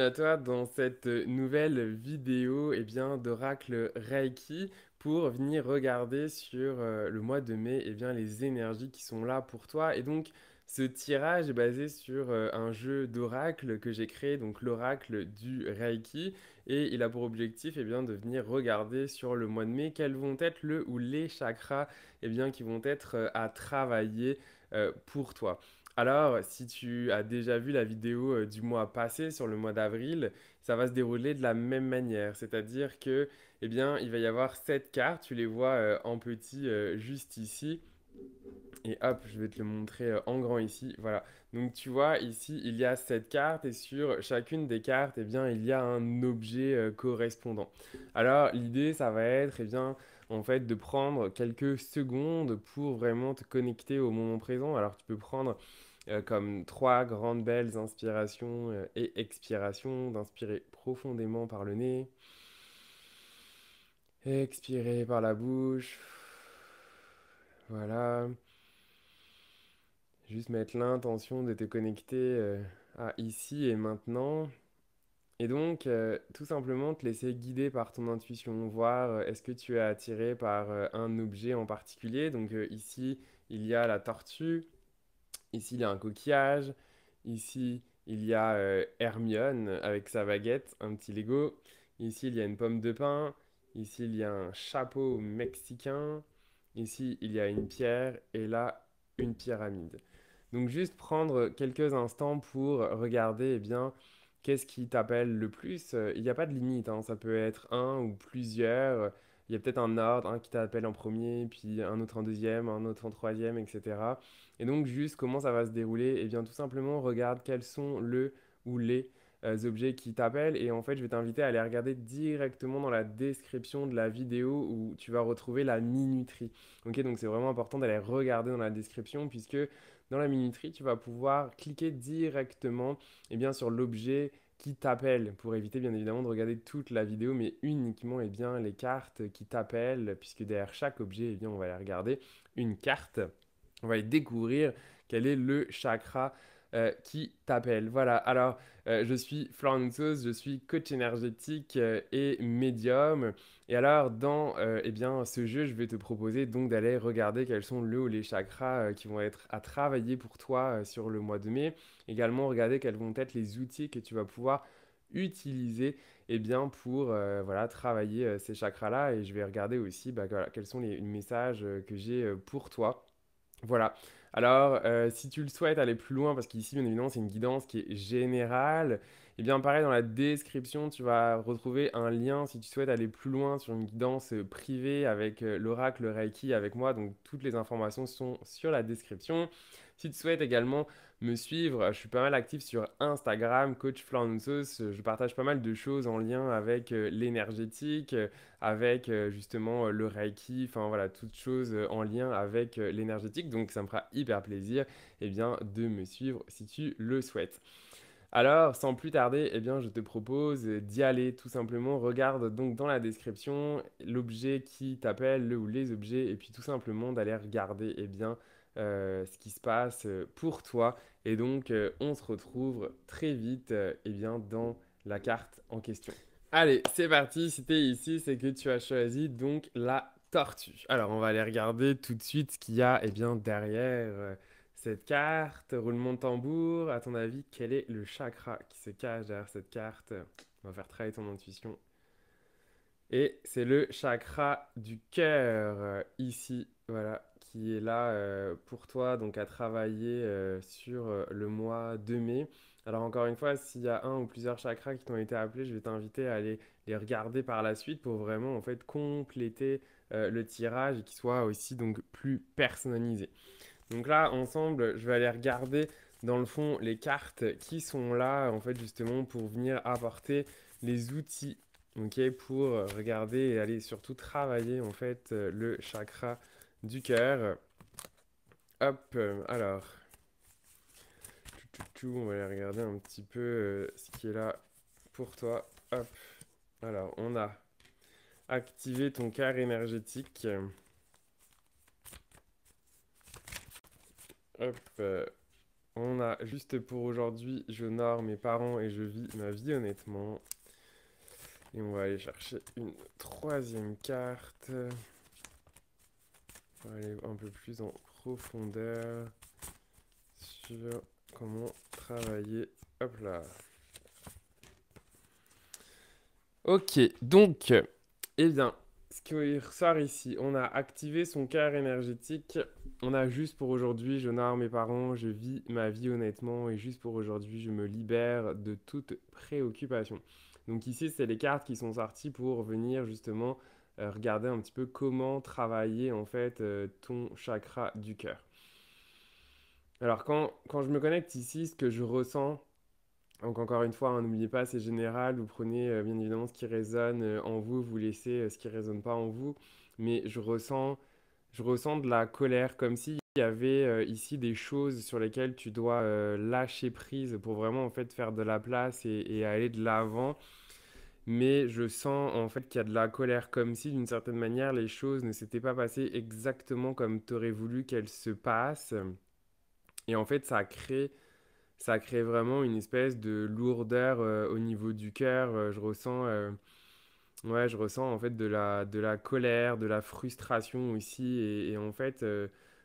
à toi dans cette nouvelle vidéo d'Oracle Reiki pour venir regarder sur le mois de mai les énergies qui sont là pour toi. Et donc ce tirage est basé sur un jeu d'oracle que j'ai créé, donc l'oracle du Reiki. Et il a pour objectif de venir regarder sur le mois de mai quels vont être le ou les chakras qui vont être à travailler pour toi. Alors, si tu as déjà vu la vidéo du mois passé, sur le mois d'avril, ça va se dérouler de la même manière. C'est-à-dire que, il va y avoir 7 cartes, tu les vois en petit juste ici. Et hop, je vais te le montrer en grand ici. Voilà. Donc tu vois, ici, il y a 7 cartes et sur chacune des cartes, il y a un objet correspondant. Alors l'idée, ça va être, en fait, de prendre quelques secondes pour vraiment te connecter au moment présent. Alors tu peux prendre comme 3 grandes belles inspirations et expirations, d'inspirer profondément par le nez, expirer par la bouche. Voilà. Juste mettre l'intention de te connecter à ici et maintenant. Et donc, tout simplement te laisser guider par ton intuition, voir est-ce que tu es attiré par un objet en particulier. Donc ici, il y a la tortue, ici, il y a un coquillage, ici, il y a Hermione avec sa baguette, un petit Lego. Ici, il y a une pomme de pin, ici, il y a un chapeau mexicain, ici, il y a une pierre et là, une pyramide. Donc juste prendre quelques instants pour regarder qu'est-ce qui t'appelle le plus. Il n'y a pas de limite, hein, ça peut être un ou plusieurs. Il y a peut-être un ordre, un qui t'appelle en premier, puis un autre en deuxième, un autre en troisième, etc. Et donc juste comment ça va se dérouler. Tout simplement regarde quels sont le ou les objets qui t'appellent. Et en fait, je vais t'inviter à aller regarder directement dans la description de la vidéo où tu vas retrouver la minuterie. Ok, donc c'est vraiment important d'aller regarder dans la description puisque dans la minuterie, tu vas pouvoir cliquer directement sur l'objet qui t'appelle pour éviter bien évidemment de regarder toute la vidéo, mais uniquement les cartes qui t'appellent, puisque derrière chaque objet, on va aller regarder une carte. On va aller découvrir quel est le chakra qui t'appelle. Voilà, alors je suis Florent Sauce, je suis coach énergétique et médium. Et alors dans ce jeu, je vais te proposer donc d'aller regarder quels sont le ou les chakras qui vont être à travailler pour toi sur le mois de mai. Également regarder quels vont être les outils que tu vas pouvoir utiliser pour voilà, travailler ces chakras-là. Et je vais regarder aussi voilà, quels sont les messages que j'ai pour toi. Voilà. Alors, si tu le souhaites aller plus loin, parce qu'ici, bien évidemment, c'est une guidance qui est générale, pareil, dans la description, tu vas retrouver un lien si tu souhaites aller plus loin sur une guidance privée avec l'oracle Reiki avec moi. Donc, toutes les informations sont sur la description. Si tu souhaites également me suivre, je suis pas mal actif sur Instagram, Coach Flansos. Je partage pas mal de choses en lien avec l'énergétique, avec justement le Reiki, enfin voilà, toutes choses en lien avec l'énergétique. Donc ça me fera hyper plaisir de me suivre si tu le souhaites. Alors, sans plus tarder, je te propose d'y aller tout simplement. Regarde donc dans la description l'objet qui t'appelle, le ou les objets, et puis tout simplement d'aller regarder ce qui se passe pour toi. Et donc, on se retrouve très vite dans la carte en question. Allez, c'est parti. Si tu es ici, c'est que tu as choisi donc la tortue. Alors, on va aller regarder tout de suite ce qu'il y a derrière cette carte. Roulement de tambour. À ton avis, quel est le chakra qui se cache derrière cette carte? On va faire travailler ton intuition. Et c'est le chakra du cœur ici, voilà, qui est là pour toi, donc à travailler sur le mois de mai. Alors encore une fois, s'il y a un ou plusieurs chakras qui t'ont été appelés, je vais t'inviter à aller les regarder par la suite pour vraiment en fait compléter le tirage et qu'il soit aussi donc plus personnalisé. Donc là, ensemble, je vais aller regarder dans le fond les cartes qui sont là en fait justement pour venir apporter les outils, ok, pour regarder et aller surtout travailler en fait le chakra du cœur. Hop, alors, on va aller regarder un petit peu ce qui est là pour toi. Hop, alors on a activé ton cœur énergétique. Hop, On a juste pour aujourd'hui, j'honore mes parents et je vis ma vie honnêtement. Et on va aller chercher une troisième carte pour aller un peu plus en profondeur sur comment travailler. Hop là. Ok, donc, eh bien, ce qui ressort ici, on a activé son cœur énergétique. On a juste pour aujourd'hui, j'honore mes parents, je vis ma vie honnêtement et juste pour aujourd'hui, je me libère de toute préoccupation. Donc ici, c'est les cartes qui sont sorties pour venir justement regarder un petit peu comment travailler en fait ton chakra du cœur. Alors quand je me connecte ici, ce que je ressens, donc encore une fois, hein, n'oubliez pas, c'est général. Vous prenez bien évidemment ce qui résonne en vous, vous laissez ce qui ne résonne pas en vous. Mais je ressens de la colère, comme s'il y avait ici des choses sur lesquelles tu dois lâcher prise pour vraiment en fait faire de la place et aller de l'avant. Mais je sens en fait qu'il y a de la colère, comme si d'une certaine manière les choses ne s'étaient pas passées exactement comme tu aurais voulu qu'elles se passent. Et en fait, ça crée vraiment une espèce de lourdeur au niveau du cœur. Ouais, je ressens en fait de la colère, de la frustration aussi. Et en fait,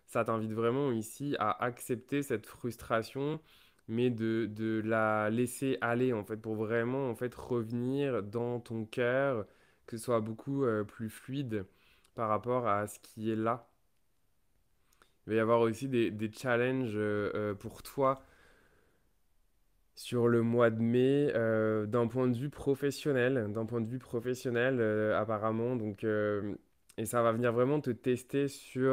ça t'invite vraiment ici à accepter cette frustration, mais de la laisser aller en fait, pour vraiment en fait revenir dans ton cœur, que ce soit beaucoup plus fluide par rapport à ce qui est là. Il va y avoir aussi des challenges pour toi sur le mois de mai d'un point de vue professionnel, apparemment. Et ça va venir vraiment te tester sur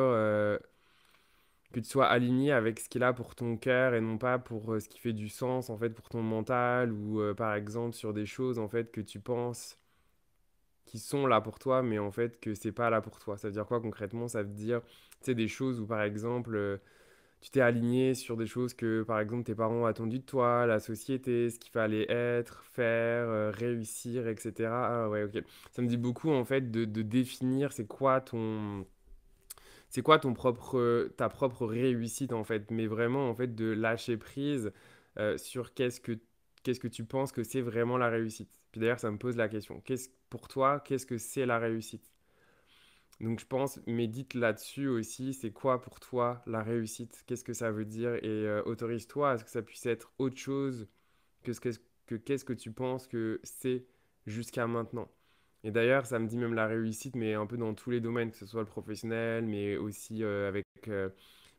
que tu sois aligné avec ce qu'il a pour ton cœur et non pas pour ce qui fait du sens en fait pour ton mental ou par exemple sur des choses en fait que tu penses qui sont là pour toi mais en fait que c'est pas là pour toi. Ça veut dire quoi concrètement? Ça veut dire tu sais des choses où par exemple tu t'es aligné sur des choses que, par exemple, tes parents ont attendu de toi, la société, ce qu'il fallait être, faire, réussir, etc. Ah ouais, ok. Ça me dit beaucoup, en fait, de définir c'est quoi ta propre réussite, en fait. Mais vraiment, en fait, de lâcher prise sur qu'est-ce que tu penses que c'est vraiment la réussite. Puis d'ailleurs, ça me pose la question. Pour toi, qu'est-ce que c'est la réussite? Donc je pense, médite là-dessus aussi, c'est quoi pour toi la réussite? Qu'est-ce que ça veut dire? Et autorise-toi à ce que ça puisse être autre chose que qu'est-ce que tu penses que c'est jusqu'à maintenant. Et d'ailleurs, ça me dit même la réussite, mais un peu dans tous les domaines, que ce soit le professionnel, mais aussi avec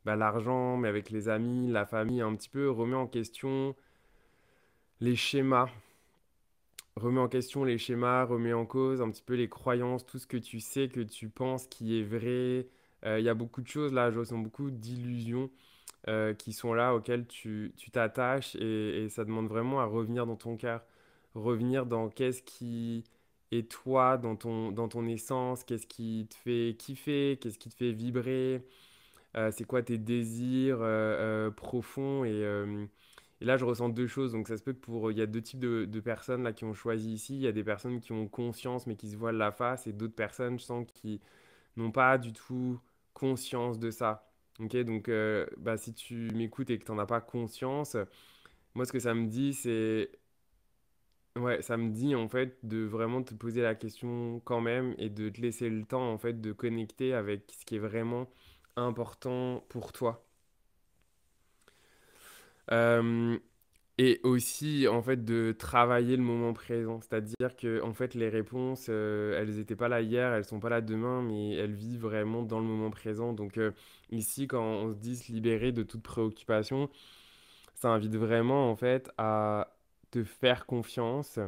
l'argent, mais avec les amis, la famille, un petit peu, remets en question les schémas. Remets en question les schémas, remets en cause un petit peu les croyances, tout ce que tu sais, que tu penses qui est vrai. Il y a beaucoup de choses là, je ressens beaucoup d'illusions qui sont là, auxquelles tu t'attaches et ça demande vraiment à revenir dans ton cœur, revenir dans qu'est-ce qui est toi, dans ton essence, qu'est-ce qui te fait kiffer, qu'est-ce qui te fait vibrer, c'est quoi tes désirs profonds et là je ressens deux choses donc ça se peut que il y a deux types de personnes là qui ont choisi ici, il y a des personnes qui ont conscience mais qui se voilent la face et d'autres personnes je sens qui n'ont pas du tout conscience de ça. Ok, donc bah, si tu m'écoutes et que tu n'en as pas conscience, moi ce que ça me dit c'est ouais, ça me dit en fait de vraiment te poser la question quand même et de te laisser le temps en fait de connecter avec ce qui est vraiment important pour toi. Euh, et aussi en fait de travailler le moment présent, c'est-à-dire que en fait les réponses elles n'étaient pas là hier, elles sont pas là demain, mais elles vivent vraiment dans le moment présent. Donc ici quand on se dit se libérer de toute préoccupation, ça invite vraiment en fait à te faire confiance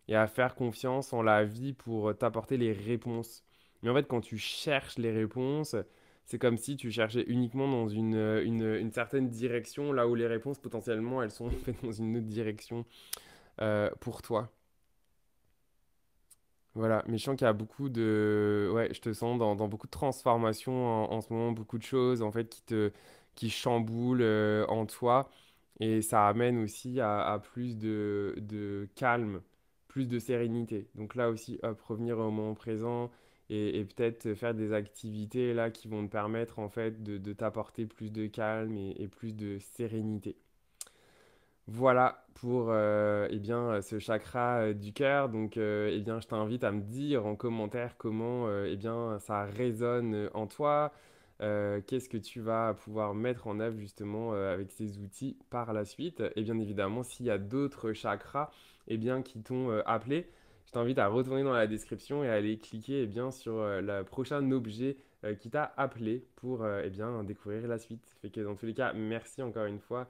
et à faire confiance en la vie pour t'apporter les réponses. Mais en fait, quand tu cherches les réponses, c'est comme si tu cherchais uniquement dans une certaine direction, là où les réponses potentiellement, elles sont faites dans une autre direction pour toi. Voilà, mais je sens qu'il y a beaucoup de... Ouais, je te sens dans beaucoup de transformations en ce moment, beaucoup de choses en fait qui chamboulent en toi. Et ça amène aussi à plus de calme, plus de sérénité. Donc là aussi, hop, revenir au moment présent et peut-être faire des activités là qui vont te permettre en fait de t'apporter plus de calme et plus de sérénité. Voilà pour eh bien, ce chakra du cœur. Donc, eh bien, je t'invite à me dire en commentaire comment eh bien, ça résonne en toi. Qu'est-ce que tu vas pouvoir mettre en œuvre justement avec ces outils par la suite. Et bien évidemment, s'il y a d'autres chakras eh bien, qui t'ont appelé, je t'invite à retourner dans la description et à aller cliquer eh bien, sur le prochain objet qui t'a appelé pour eh bien, découvrir la suite. Fait que dans tous les cas, merci encore une fois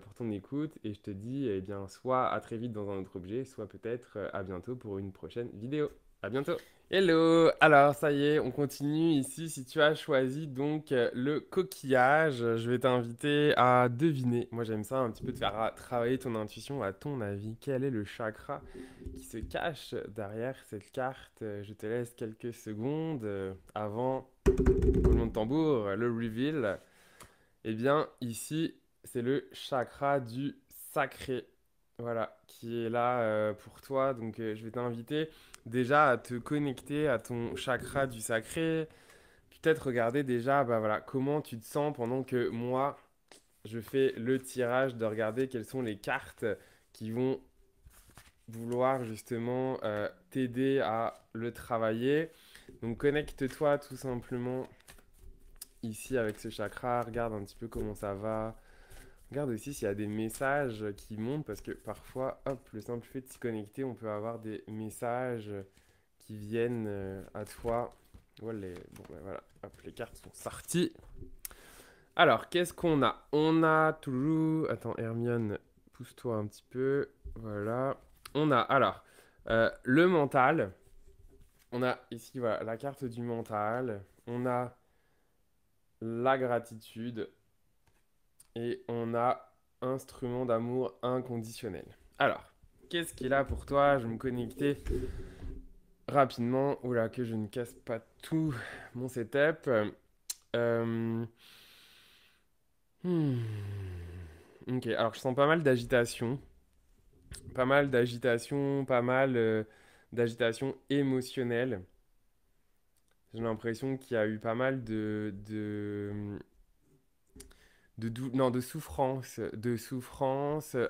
pour ton écoute et je te dis eh bien, soit à très vite dans un autre objet, soit peut-être à bientôt pour une prochaine vidéo. À bientôt. Hello! Alors, ça y est, on continue ici. Si tu as choisi donc le coquillage, je vais t'inviter à deviner. Moi, j'aime ça un petit peu de faire travailler ton intuition. À ton avis, quel est le chakra qui se cache derrière cette carte? Je te laisse quelques secondes avant roulement de tambour, le reveal. Eh bien, ici, c'est le chakra du sacré. Voilà, qui est là pour toi. Donc, je vais t'inviter déjà à te connecter à ton chakra du sacré. Peut-être regarder déjà bah, voilà, comment tu te sens pendant que moi, je fais le tirage de regarder quelles sont les cartes qui vont vouloir justement t'aider à le travailler. Donc, connecte-toi tout simplement ici avec ce chakra. Regarde un petit peu comment ça va. Regarde aussi s'il y a des messages qui montent parce que parfois, hop, le simple fait de s'y connecter, on peut avoir des messages qui viennent à toi. Voilà, bon, ben voilà, hop, les cartes sont sorties. Alors, qu'est-ce qu'on a? On a toujours. Attends, Hermione, pousse-toi un petit peu. Voilà. On a alors le mental. On a ici voilà, la carte du mental. On a la gratitude. Et on a instrument d'amour inconditionnel. Alors, qu'est-ce qu'il a pour toi? Je vais me connecter rapidement. Oula, que je ne casse pas tout mon setup. Euh, hmm. Ok, alors je sens pas mal d'agitation. Pas mal d'agitation, pas mal d'agitation émotionnelle. J'ai l'impression qu'il y a eu pas mal non, de souffrance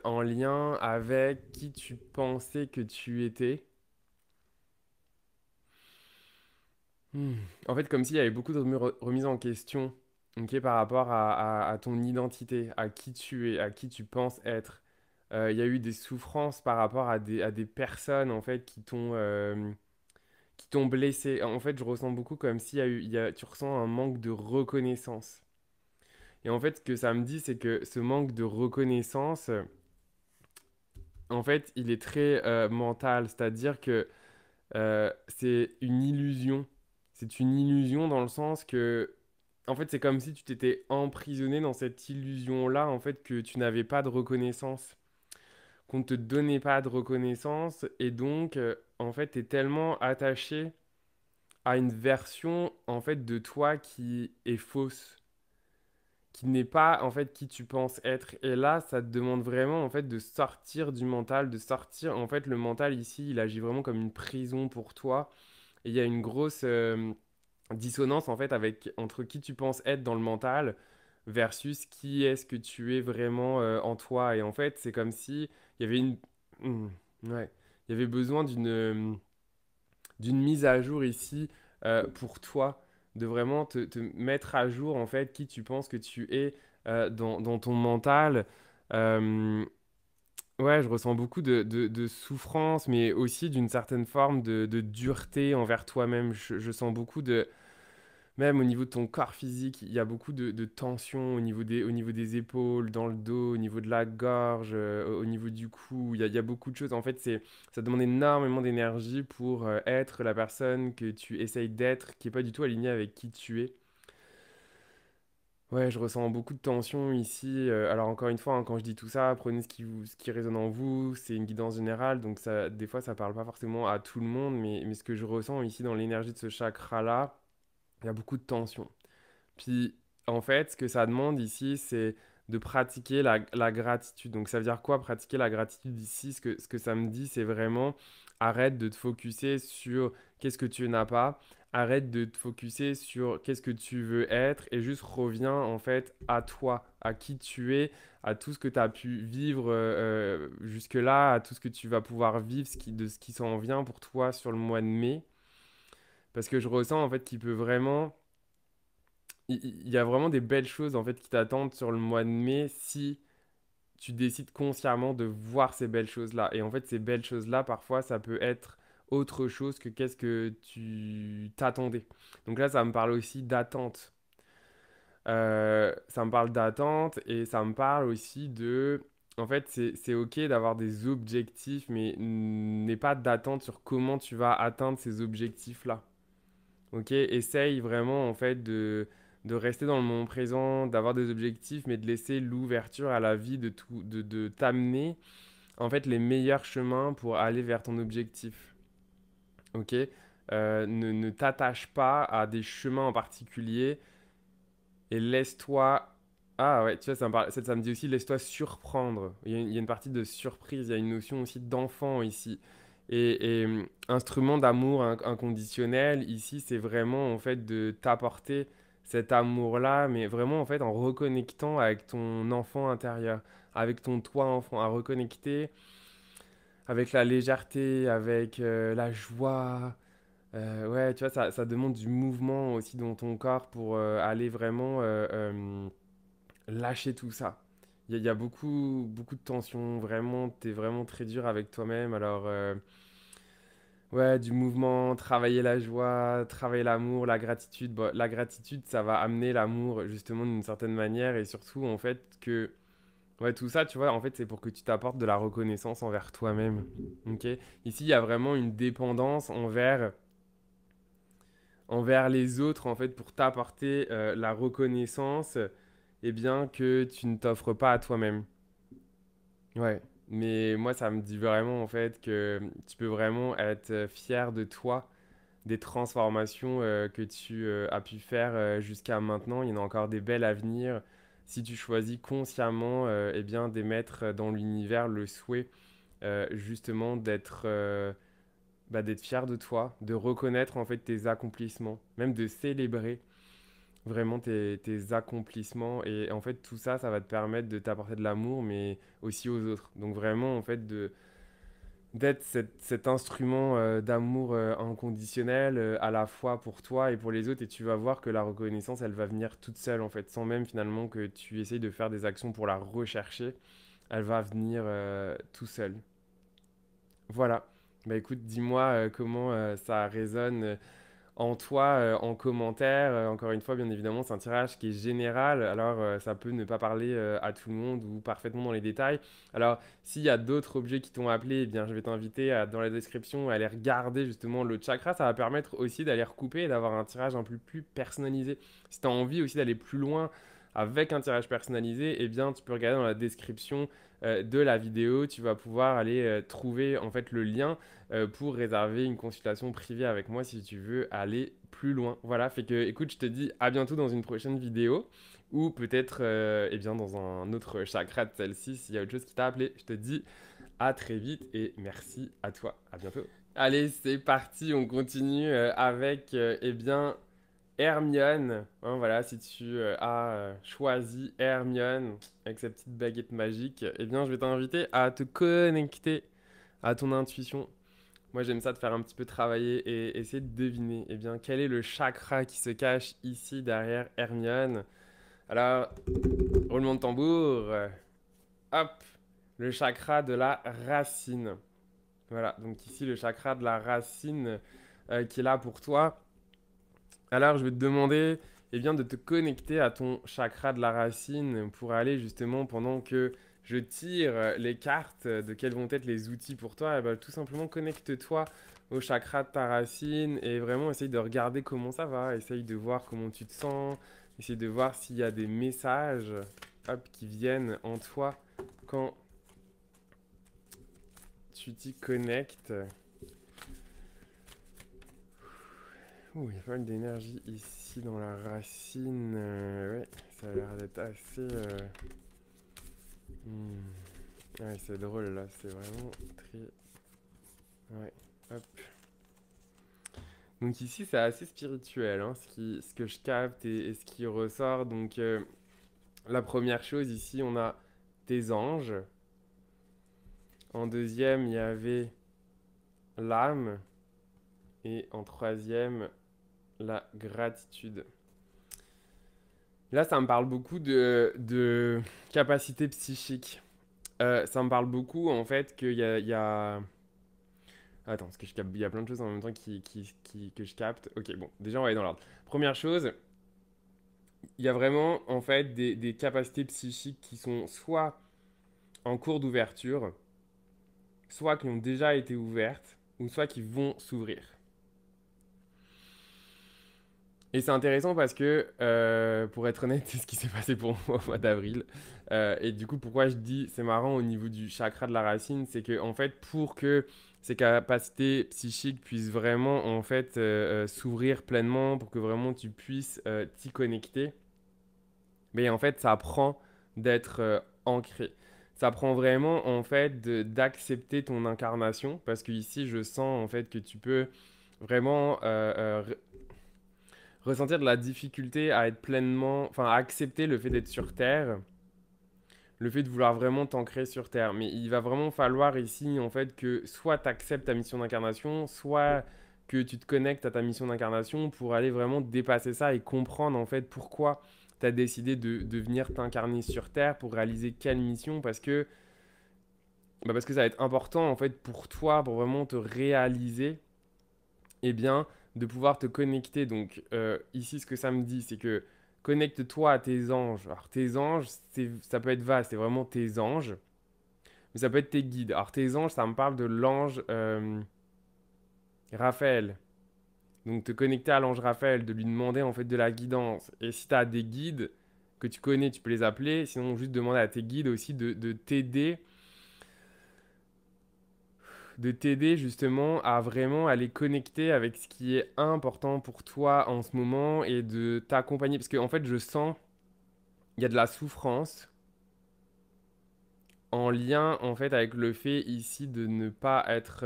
en lien avec qui tu pensais que tu étais. Hmm. En fait, comme s'il y avait beaucoup de remises en question, ok, par rapport à ton identité, à qui tu es, à qui tu penses être. Il y a eu des souffrances par rapport à des personnes en fait qui t'ont blessé. En fait, je ressens beaucoup comme s'il y a eu, tu ressens un manque de reconnaissance. Et en fait, ce que ça me dit, c'est que ce manque de reconnaissance, en fait, il est très mental, c'est-à-dire que c'est une illusion. C'est une illusion dans le sens que, en fait, c'est comme si tu t'étais emprisonné dans cette illusion-là, en fait, que tu n'avais pas de reconnaissance, qu'on ne te donnait pas de reconnaissance, et donc, en fait, tu es tellement attaché à une version, en fait, de toi qui est fausse, qui n'est pas en fait qui tu penses être. Et là, ça te demande vraiment en fait de sortir du mental, de sortir. En fait, le mental ici, il agit vraiment comme une prison pour toi. Et il y a une grosse dissonance en fait avec entre qui tu penses être dans le mental versus qui est-ce que tu es vraiment en toi. Et en fait, c'est comme si il y avait une ouais, il y avait besoin d'une mise à jour ici pour toi, de vraiment te mettre à jour en fait qui tu penses que tu es dans ton mental. Euh, ouais, je ressens beaucoup de souffrance, mais aussi d'une certaine forme de dureté envers toi-même. Je sens beaucoup de, même au niveau de ton corps physique, il y a beaucoup de tension au niveau des épaules, dans le dos, au niveau de la gorge, au niveau du cou. Il y a beaucoup de choses. En fait, ça demande énormément d'énergie pour être la personne que tu essayes d'être, qui n'est pas du tout alignée avec qui tu es. Ouais, je ressens beaucoup de tension ici. Alors encore une fois, hein, quand je dis tout ça, prenez ce qui résonne en vous. C'est une guidance générale, donc ça, des fois, ça parle pas forcément à tout le monde, mais ce que je ressens ici dans l'énergie de ce chakra-là, il y a beaucoup de tension. Puis, en fait, ce que ça demande ici, c'est de pratiquer la gratitude. Donc, ça veut dire quoi pratiquer la gratitude ici? Ce que ça me dit, c'est vraiment arrête de te focuser sur qu'est-ce que tu n'as pas. Arrête de te focuser sur qu'est-ce que tu veux être et juste reviens en fait à toi, à qui tu es, à tout ce que tu as pu vivre jusque-là, à tout ce que tu vas pouvoir vivre, de ce qui s'en vient pour toi sur le mois de mai. Parce que je ressens en fait qu'il peut vraiment... Il y a vraiment des belles choses en fait qui t'attendent sur le mois de mai si tu décides consciemment de voir ces belles choses-là. Et en fait, ces belles choses-là, parfois, ça peut être autre chose que qu'est-ce que tu t'attendais. Donc là, ça me parle aussi d'attente. Ça me parle d'attente et ça me parle aussi de... En fait, c'est OK d'avoir des objectifs, mais n'aie pas d'attente sur comment tu vas atteindre ces objectifs-là. OK? Essaye vraiment, en fait, de rester dans le moment présent, d'avoir des objectifs, mais de laisser l'ouverture à la vie de t'amener en fait les meilleurs chemins pour aller vers ton objectif. Ok. Ne t'attache pas à des chemins en particulier et laisse-toi. Ah ouais, tu vois, ça me dit aussi laisse-toi surprendre. Il y a une partie de surprise, il y a une notion aussi d'enfant ici. Instrument d'amour inconditionnel, ici, c'est vraiment en fait de t'apporter cet amour-là, mais vraiment en fait en reconnectant avec ton enfant intérieur, avec ton toi enfant, à reconnecter avec la légèreté, avec la joie. Ouais, tu vois, ça demande du mouvement aussi dans ton corps pour aller vraiment lâcher tout ça. Il y a beaucoup, beaucoup de tension, vraiment, t'es vraiment très dur avec toi-même. Alors, ouais, du mouvement, travailler la joie, travailler l'amour, la gratitude. Bon, la gratitude, ça va amener l'amour justement d'une certaine manière et surtout, en fait, que ouais, tout ça, tu vois, en fait, c'est pour que tu t'apportes de la reconnaissance envers toi-même. Ok? Ici, il y a vraiment une dépendance envers les autres, en fait, pour t'apporter la reconnaissance, eh bien, que tu ne t'offres pas à toi-même. Ouais. Mais moi, ça me dit vraiment, en fait, que tu peux vraiment être fier de toi, des transformations que tu as pu faire jusqu'à maintenant. Il y en a encore des belles à venir. Si tu choisis consciemment, eh bien, d'émettre dans l'univers le souhait justement d'être fier de toi, de reconnaître en fait tes accomplissements, même de célébrer vraiment tes accomplissements. Et en fait, tout ça, ça va te permettre de t'apporter de l'amour, mais aussi aux autres. Donc vraiment, en fait, d'être cet instrument d'amour inconditionnel à la fois pour toi et pour les autres. Et tu vas voir que la reconnaissance, elle va venir toute seule, en fait, sans même finalement que tu essayes de faire des actions pour la rechercher. Elle va venir tout seul. Voilà. Bah écoute, dis-moi comment ça résonne en toi en commentaire. Encore une fois, bien évidemment, c'est un tirage qui est général. Alors, ça peut ne pas parler à tout le monde ou parfaitement dans les détails. Alors, s'il y a d'autres objets qui t'ont appelé, eh bien, je vais t'inviter dans la description à aller regarder justement le chakra. Ça va permettre aussi d'aller recouper et d'avoir un tirage un peu plus personnalisé. Si tu as envie aussi d'aller plus loin avec un tirage personnalisé, eh bien, tu peux regarder dans la description de la vidéo. Tu vas pouvoir aller trouver en fait le lien pour réserver une consultation privée avec moi si tu veux aller plus loin. Voilà, fait que écoute, je te dis à bientôt dans une prochaine vidéo ou peut-être eh bien dans un autre chakra de celle-ci s'il y a autre chose qui t'a appelé. Je te dis à très vite et merci à toi. À bientôt. Allez, c'est parti, on continue avec eh bien Hermione. Hein, voilà, si tu as choisi Hermione avec sa petite baguette magique, eh bien je vais t'inviter à te connecter à ton intuition. Moi, j'aime ça de faire un petit peu travailler et essayer de deviner, eh bien, quel est le chakra qui se cache ici derrière Hermione. Alors, roulement de tambour. Hop, le chakra de la racine. Voilà, donc ici, le chakra de la racine qui est là pour toi. Alors, je vais te demander, eh bien, de te connecter à ton chakra de la racine pour aller justement pendant que je tire les cartes de quels vont être les outils pour toi, eh ben, tout simplement connecte-toi au chakra de ta racine et vraiment essaye de regarder comment ça va, essaye de voir comment tu te sens, essaye de voir s'il y a des messages hop, qui viennent en toi quand tu t'y connectes. Ouh, il y a pas mal d'énergie ici dans la racine. Ouais, ça a l'air d'être assez. Ouais, c'est drôle là, c'est vraiment très. Ouais, hop. Donc ici, c'est assez spirituel, hein, ce que je capte et ce qui ressort. Donc la première chose ici, on a tes anges. En deuxième, il y avait l'âme. Et en troisième, la gratitude. Là, ça me parle beaucoup de capacité psychique. Ça me parle beaucoup, en fait, qu'il y a. Attends, parce que il y a plein de choses en même temps que je capte. Ok, bon, déjà, on va aller dans l'ordre. Première chose, il y a vraiment, en fait, des capacités psychiques qui sont soit en cours d'ouverture, soit qui ont déjà été ouvertes, ou soit qui vont s'ouvrir. Et c'est intéressant parce que, pour être honnête, c'est ce qui s'est passé pour moi au mois d'avril. Et du coup, pourquoi je dis c'est marrant au niveau du chakra de la racine, c'est que en fait, pour que ces capacités psychiques puissent vraiment en fait s'ouvrir pleinement, pour que vraiment tu puisses t'y connecter, mais en fait, ça prend d'être ancré. Ça prend vraiment en fait d'accepter ton incarnation, parce que ici, je sens en fait que tu peux vraiment ressentir de la difficulté à être pleinement, enfin à accepter le fait d'être sur Terre, le fait de vouloir vraiment t'ancrer sur Terre. Mais il va vraiment falloir ici en fait que soit tu acceptes ta mission d'incarnation, soit que tu te connectes à ta mission d'incarnation pour aller vraiment dépasser ça et comprendre en fait pourquoi tu as décidé de venir t'incarner sur Terre pour réaliser quelle mission parce que ça va être important en fait pour toi pour vraiment te réaliser eh bien, de pouvoir te connecter. Donc, ici, ce que ça me dit, c'est que connecte-toi à tes anges. Alors, tes anges, ça peut être vaste, c'est vraiment tes anges, mais ça peut être tes guides. Alors, tes anges, ça me parle de l'ange Raphaël. Donc, te connecter à l'ange Raphaël, de lui demander en fait de la guidance. Et si tu as des guides que tu connais, tu peux les appeler. Sinon, juste demander à tes guides aussi de t'aider justement à vraiment aller connecter avec ce qui est important pour toi en ce moment et de t'accompagner. Parce qu'en en fait, je sens il y a de la souffrance en lien en fait avec le fait ici de ne pas être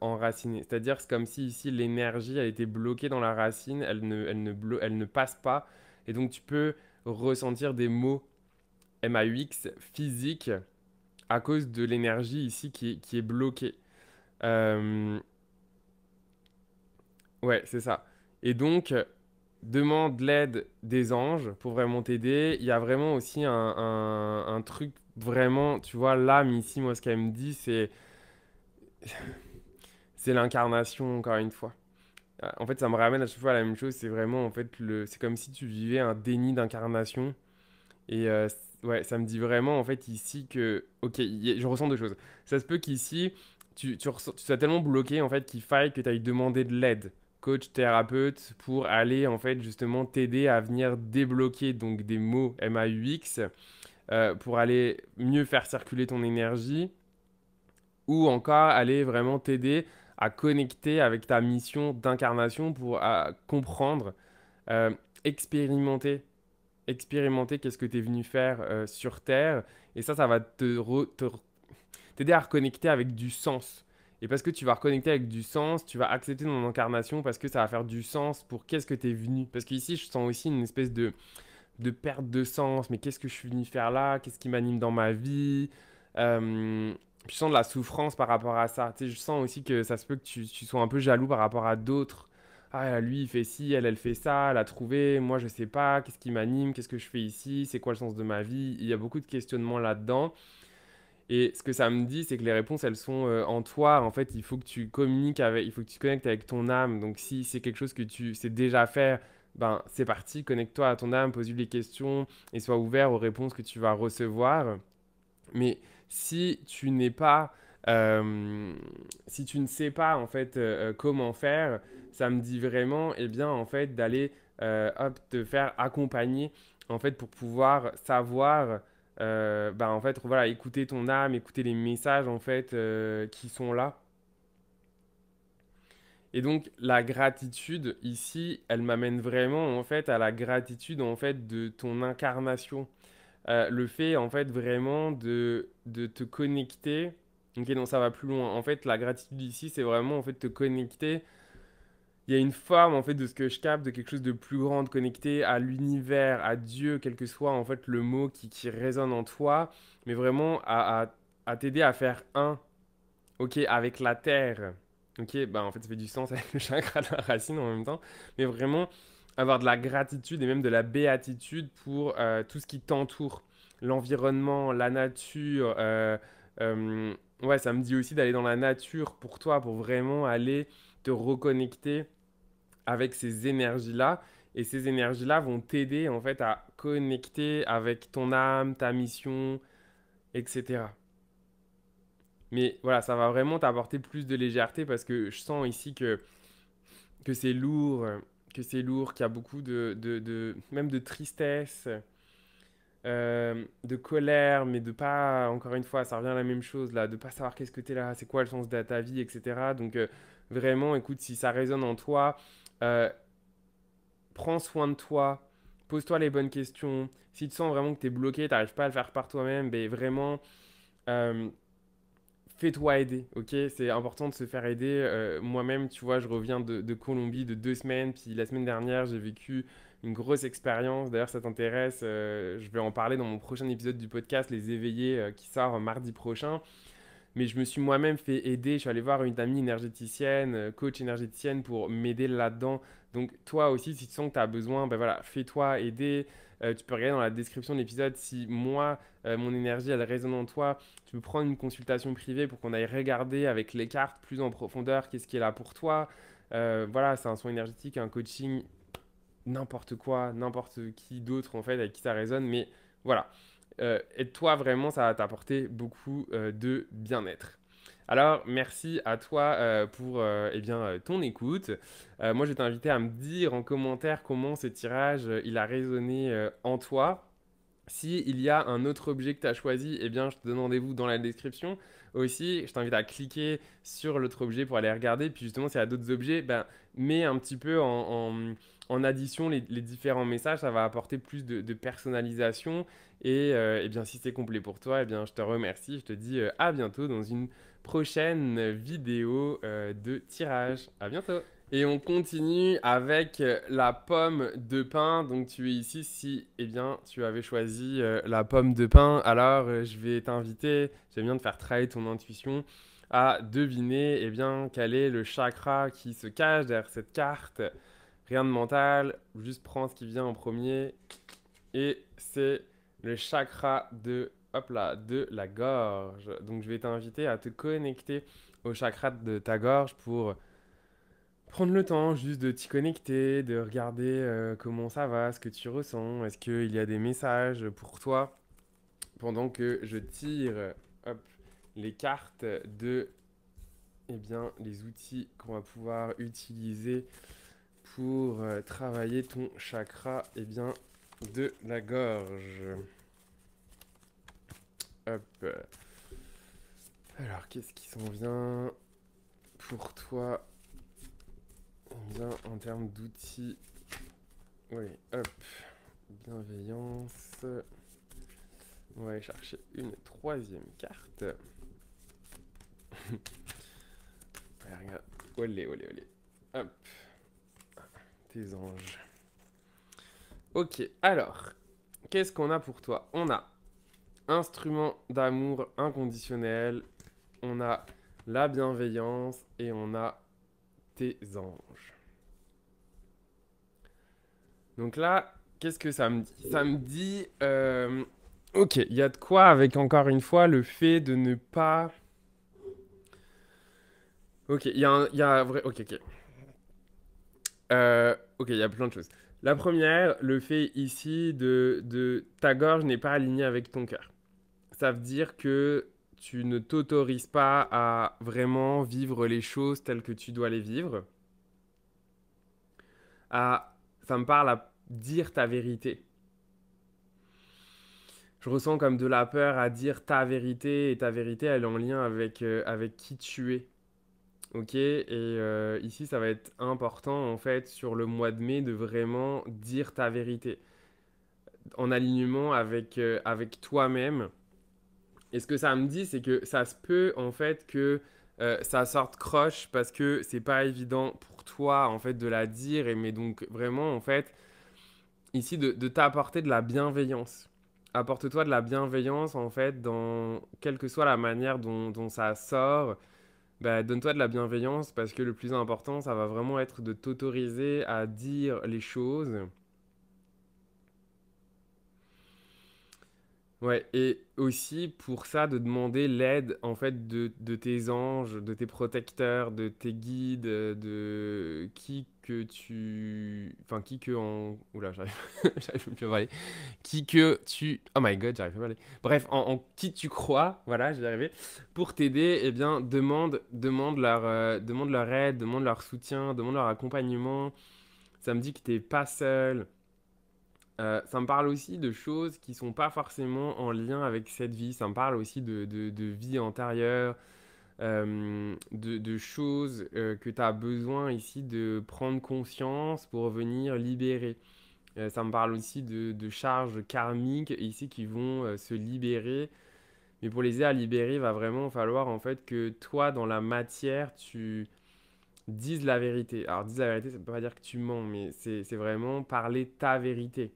enraciné. C'est-à-dire c'est comme si ici l'énergie elle était bloquée dans la racine, elle ne passe pas. Et donc tu peux ressentir des mots MAUX physiques à cause de l'énergie ici qui est bloquée. Euh, Ouais, c'est ça. Et donc, demande l'aide des anges pour vraiment t'aider. Il y a vraiment aussi un truc vraiment, tu vois, l'âme ici, moi, ce qu'elle me dit, c'est l'incarnation, encore une fois. En fait, ça me ramène à chaque fois à la même chose. C'est vraiment, en fait, c'est comme si tu vivais un déni d'incarnation. Et ouais, ça me dit vraiment, en fait, ici que, ok, je ressens deux choses. Ça se peut qu'ici, tu sois tellement bloqué, en fait, qu'il faille que tu ailles demander de l'aide, coach, thérapeute, pour aller, en fait, justement, t'aider à venir débloquer, donc, des mots MAUX, pour aller mieux faire circuler ton énergie, ou encore aller vraiment t'aider à connecter avec ta mission d'incarnation pour comprendre, euh, expérimenter qu'est-ce que tu es venu faire sur Terre. Et ça va t'aider à reconnecter avec du sens. Et parce que tu vas reconnecter avec du sens, tu vas accepter ton incarnation parce que ça va faire du sens pour qu'est-ce que tu es venu. Parce qu'ici, je sens aussi une espèce de perte de sens. Mais qu'est-ce que je suis venu faire là? Qu'est-ce qui m'anime dans ma vie? Euh, je sens de la souffrance par rapport à ça. Tu sais, je sens aussi que ça se peut que tu sois un peu jaloux par rapport à d'autres. Ah, lui, il fait ci, elle fait ça, elle a trouvé, moi, je sais pas, qu'est-ce qui m'anime, qu'est-ce que je fais ici, c'est quoi le sens de ma vie? Il y a beaucoup de questionnements là-dedans. Et ce que ça me dit, c'est que les réponses, elles sont en toi. En fait, il faut que tu communiques avec, il faut que tu connectes avec ton âme. Donc, si c'est quelque chose que tu sais déjà faire, ben, c'est parti, connecte-toi à ton âme, pose-lui les questions et sois ouvert aux réponses que tu vas recevoir. Mais si tu n'es pas, si tu ne sais pas en fait comment faire, ça me dit vraiment, eh bien en fait d'aller hop, te faire accompagner en fait pour pouvoir savoir, bah en fait voilà, écouter ton âme, écouter les messages en fait qui sont là. Et donc la gratitude ici, elle m'amène vraiment en fait à la gratitude en fait de ton incarnation. Le fait en fait vraiment de te connecter. Ok, non, ça va plus loin. En fait, la gratitude ici, c'est vraiment en fait te connecter il y a une forme en fait de ce que je capte, de quelque chose de plus grand, de connecté à l'univers, à Dieu, quel que soit en fait le mot qui résonne en toi, mais vraiment à t'aider à faire un, ok, avec la terre. Ok, bah en fait ça fait du sens avec le chakra de la racine en même temps, mais vraiment avoir de la gratitude et même de la béatitude pour tout ce qui t'entoure, l'environnement, la nature. Euh, ouais, ça me dit aussi d'aller dans la nature pour toi, pour vraiment aller te reconnecter avec ces énergies-là. Et ces énergies-là vont t'aider en fait à connecter avec ton âme, ta mission, etc. Mais voilà, ça va vraiment t'apporter plus de légèreté parce que je sens ici que c'est lourd, qu'il y a beaucoup même de tristesse, de colère, mais de pas, encore une fois, ça revient à la même chose là, de pas savoir qu'est-ce que t'es là, c'est quoi le sens de ta vie, etc. Donc vraiment, écoute, si ça résonne en toi, euh, prends soin de toi, pose-toi les bonnes questions. Si tu sens vraiment que tu es bloqué, tu n'arrives pas à le faire par toi-même, ben vraiment, euh, fais-toi aider, ok? C'est important de se faire aider. Moi-même, tu vois, je reviens de Colombie de 2 semaines, puis la semaine dernière, j'ai vécu une grosse expérience. D'ailleurs, ça t'intéresse, je vais en parler dans mon prochain épisode du podcast, Les Éveillés, qui sort mardi prochain. Mais je me suis moi-même fait aider. Je suis allé voir une amie énergéticienne, coach énergéticienne pour m'aider là-dedans. Donc toi aussi, si tu sens que tu as besoin, ben voilà, fais-toi aider. Tu peux regarder dans la description de l'épisode si moi, mon énergie, elle résonne en toi. Tu peux prendre une consultation privée pour qu'on aille regarder avec les cartes plus en profondeur qu'est-ce qui est là pour toi. Voilà, c'est un soin énergétique, un coaching, n'importe quoi, n'importe qui d'autre en fait avec qui ça résonne. Mais voilà, aide-toi vraiment, ça va t'apporter beaucoup de bien-être. Alors, merci à toi pour eh bien, ton écoute. Moi, je vais t'inviter à me dire en commentaire comment ce tirage il a résonné en toi. Si il y a un autre objet que tu as choisi, eh bien, je te donne rendez-vous dans la description. Aussi, je t'invite à cliquer sur l'autre objet pour aller regarder. Puis justement, s'il y a d'autres objets, ben, mets un petit peu en addition les différents messages. Ça va apporter plus de personnalisation. Et eh bien, si c'est complet pour toi, eh bien, je te remercie. Je te dis à bientôt dans une prochaine vidéo de tirage. À bientôt. Et on continue avec la pomme de pin. Donc tu es ici si eh bien, tu avais choisi la pomme de pin. Alors je vais t'inviter, j'aime bien te faire travailler ton intuition, à deviner eh bien, quel est le chakra qui se cache derrière cette carte. Rien de mental, juste prends ce qui vient en premier. Et c'est le chakra hop là, de la gorge. Donc je vais t'inviter à te connecter au chakra de ta gorge pour prendre le temps juste de t'y connecter, de regarder comment ça va, ce que tu ressens, est-ce qu'il y a des messages pour toi pendant que je tire hop, les cartes de eh bien, les outils qu'on va pouvoir utiliser pour travailler ton chakra eh bien, de la gorge. Hop. Alors, qu'est-ce qui s'en vient pour toi eh bien, en termes d'outils? Oui, hop. Bienveillance. On va aller chercher une troisième carte. Allez, regarde. Olé, olé, olé. Hop. Tes anges. Ok, alors. Qu'est-ce qu'on a pour toi? On a instrument d'amour inconditionnel. On a la bienveillance. Et on a tes anges. Donc là, qu'est-ce que ça me dit? Ça me dit... ok, il y a de quoi avec encore une fois le fait de ne pas... Ok, il y a un vrai... Ok, ok. Ok, il y a plein de choses. La première, le fait ici de ta gorge n'est pas alignée avec ton cœur. Ça veut dire que tu ne t'autorises pas à vraiment vivre les choses telles que tu dois les vivre. Ça me parle à dire ta vérité. Je ressens comme de la peur à dire ta vérité et ta vérité, elle est en lien avec qui tu es. Ok, et ici ça va être important en fait sur le mois de mai de vraiment dire ta vérité en alignement avec toi-même. Et ce que ça me dit, c'est que ça se peut en fait que ça sorte croche parce que c'est pas évident pour toi, en fait, de la dire. Mais donc, vraiment, en fait, ici, de t'apporter de la bienveillance. Apporte-toi de la bienveillance, en fait, dans quelle que soit la manière dont ça sort. Bah, donne-toi de la bienveillance parce que le plus important, ça va vraiment être de t'autoriser à dire les choses. Ouais, et aussi pour ça, de demander l'aide en fait de tes anges, de tes protecteurs, de tes guides, de qui que tu... Enfin, qui que en... Oula, j'arrive j'arrive plus à parler. Qui que tu... Oh my god, j'arrive pas à parler. Bref, en qui tu crois, voilà, je vais y arriver. Pour t'aider, eh bien, demande leur aide, demande leur soutien, demande leur accompagnement. Ça me dit que t'es pas seul. Ça me parle aussi de choses qui sont pas forcément en lien avec cette vie. Ça me parle aussi de vie antérieure, de choses que tu as besoin ici de prendre conscience pour venir libérer. Ça me parle aussi de charges karmiques ici qui vont se libérer. Mais pour les aider à libérer, il va vraiment falloir en fait que toi, dans la matière, tu dises la vérité. Alors, dire la vérité, ça ne veut pas dire que tu mens, mais c'est vraiment parler ta vérité.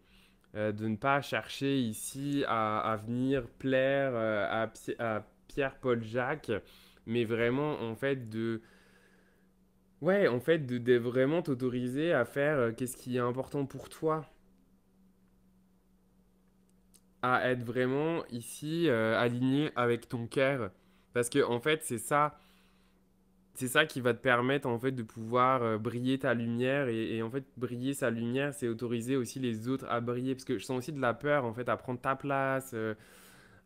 De ne pas chercher ici à venir plaire à Pierre, Paul, Jacques, mais vraiment en fait ouais, en fait de vraiment t'autoriser à faire qu'est-ce qui est important pour toi, à être vraiment ici aligné avec ton cœur, parce que en fait c'est ça qui va te permettre en fait de pouvoir briller ta lumière et en fait briller sa lumière c'est autoriser aussi les autres à briller parce que je sens aussi de la peur en fait à prendre ta place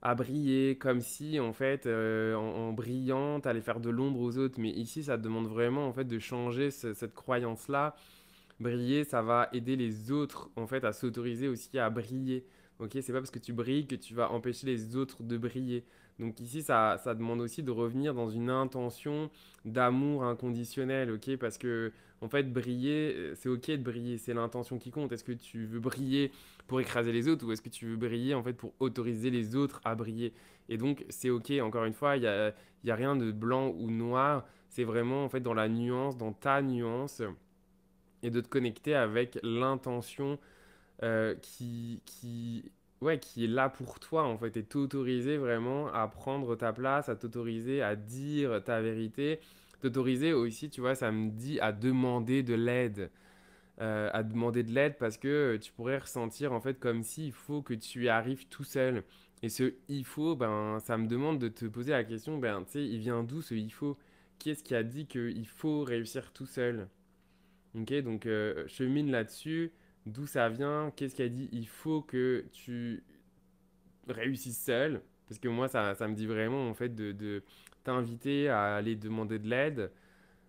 à briller comme si en fait en brillant t'allais faire de l'ombre aux autres mais ici ça te demande vraiment en fait de changer cette croyance là. Briller ça va aider les autres en fait à s'autoriser aussi à briller. Ok, c'est pas parce que tu brilles que tu vas empêcher les autres de briller. Donc ici, ça demande aussi de revenir dans une intention d'amour inconditionnel, ok? Parce que, en fait, briller, c'est ok de briller, c'est l'intention qui compte. Est-ce que tu veux briller pour écraser les autres ou est-ce que tu veux briller, en fait, pour autoriser les autres à briller? Et donc, c'est ok, encore une fois, il y a rien de blanc ou noir. C'est vraiment, en fait, dans la nuance, dans ta nuance, et de te connecter avec l'intention ouais, qui est là pour toi en fait et t'autoriser vraiment à prendre ta place, à t'autoriser à dire ta vérité, t'autoriser aussi, tu vois, ça me dit à demander de l'aide. À demander de l'aide parce que tu pourrais ressentir en fait comme s'il faut que tu y arrives tout seul. Et ce il faut, ben, ça me demande de te poser la question, ben, tu sais, il vient d'où ce il faut? Qui est-ce qui a dit qu'il faut réussir tout seul? Ok, donc chemine là-dessus, d'où ça vient, qu'est-ce qu'elle dit, il faut que tu réussisses seul, parce que moi ça me dit vraiment en fait de t'inviter à aller demander de l'aide.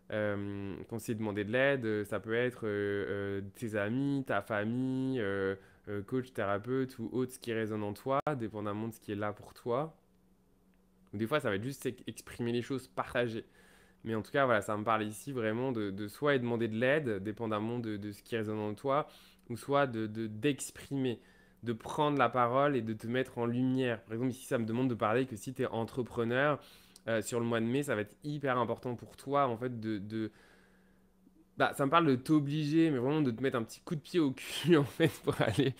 Quand c'est demander de l'aide, ça peut être tes amis, ta famille, coach, thérapeute ou autre ce qui résonne en toi, dépendamment de ce qui est là pour toi. Ou des fois ça va être juste exprimer les choses, partager. Mais en tout cas, voilà, ça me parle ici vraiment de soit demander de l'aide, dépendamment de ce qui résonne en toi, ou soit d'exprimer, de prendre la parole et de te mettre en lumière. Par exemple, ici, ça me demande de parler que si tu es entrepreneur, sur le mois de mai, ça va être hyper important pour toi, en fait, bah, ça me parle de t'obliger, mais vraiment de te mettre un petit coup de pied au cul, en fait, pour aller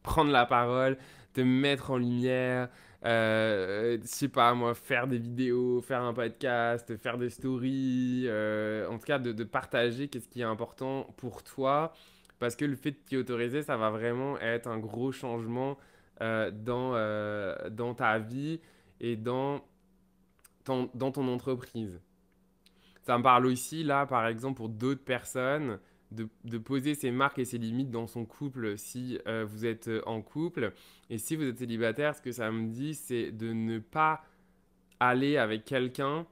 prendre la parole, te mettre en lumière, je sais pas moi, faire des vidéos, faire un podcast, faire des stories, en tout cas de partager qu'est-ce qui est important pour toi, parce que le fait de t'y autoriser, ça va vraiment être un gros changement dans ta vie et dans ton entreprise. Ça me parle aussi, là, par exemple, pour d'autres personnes, de poser ses marques et ses limites dans son couple si vous êtes en couple. Et si vous êtes célibataire, ce que ça me dit, c'est de ne pas aller avec quelqu'un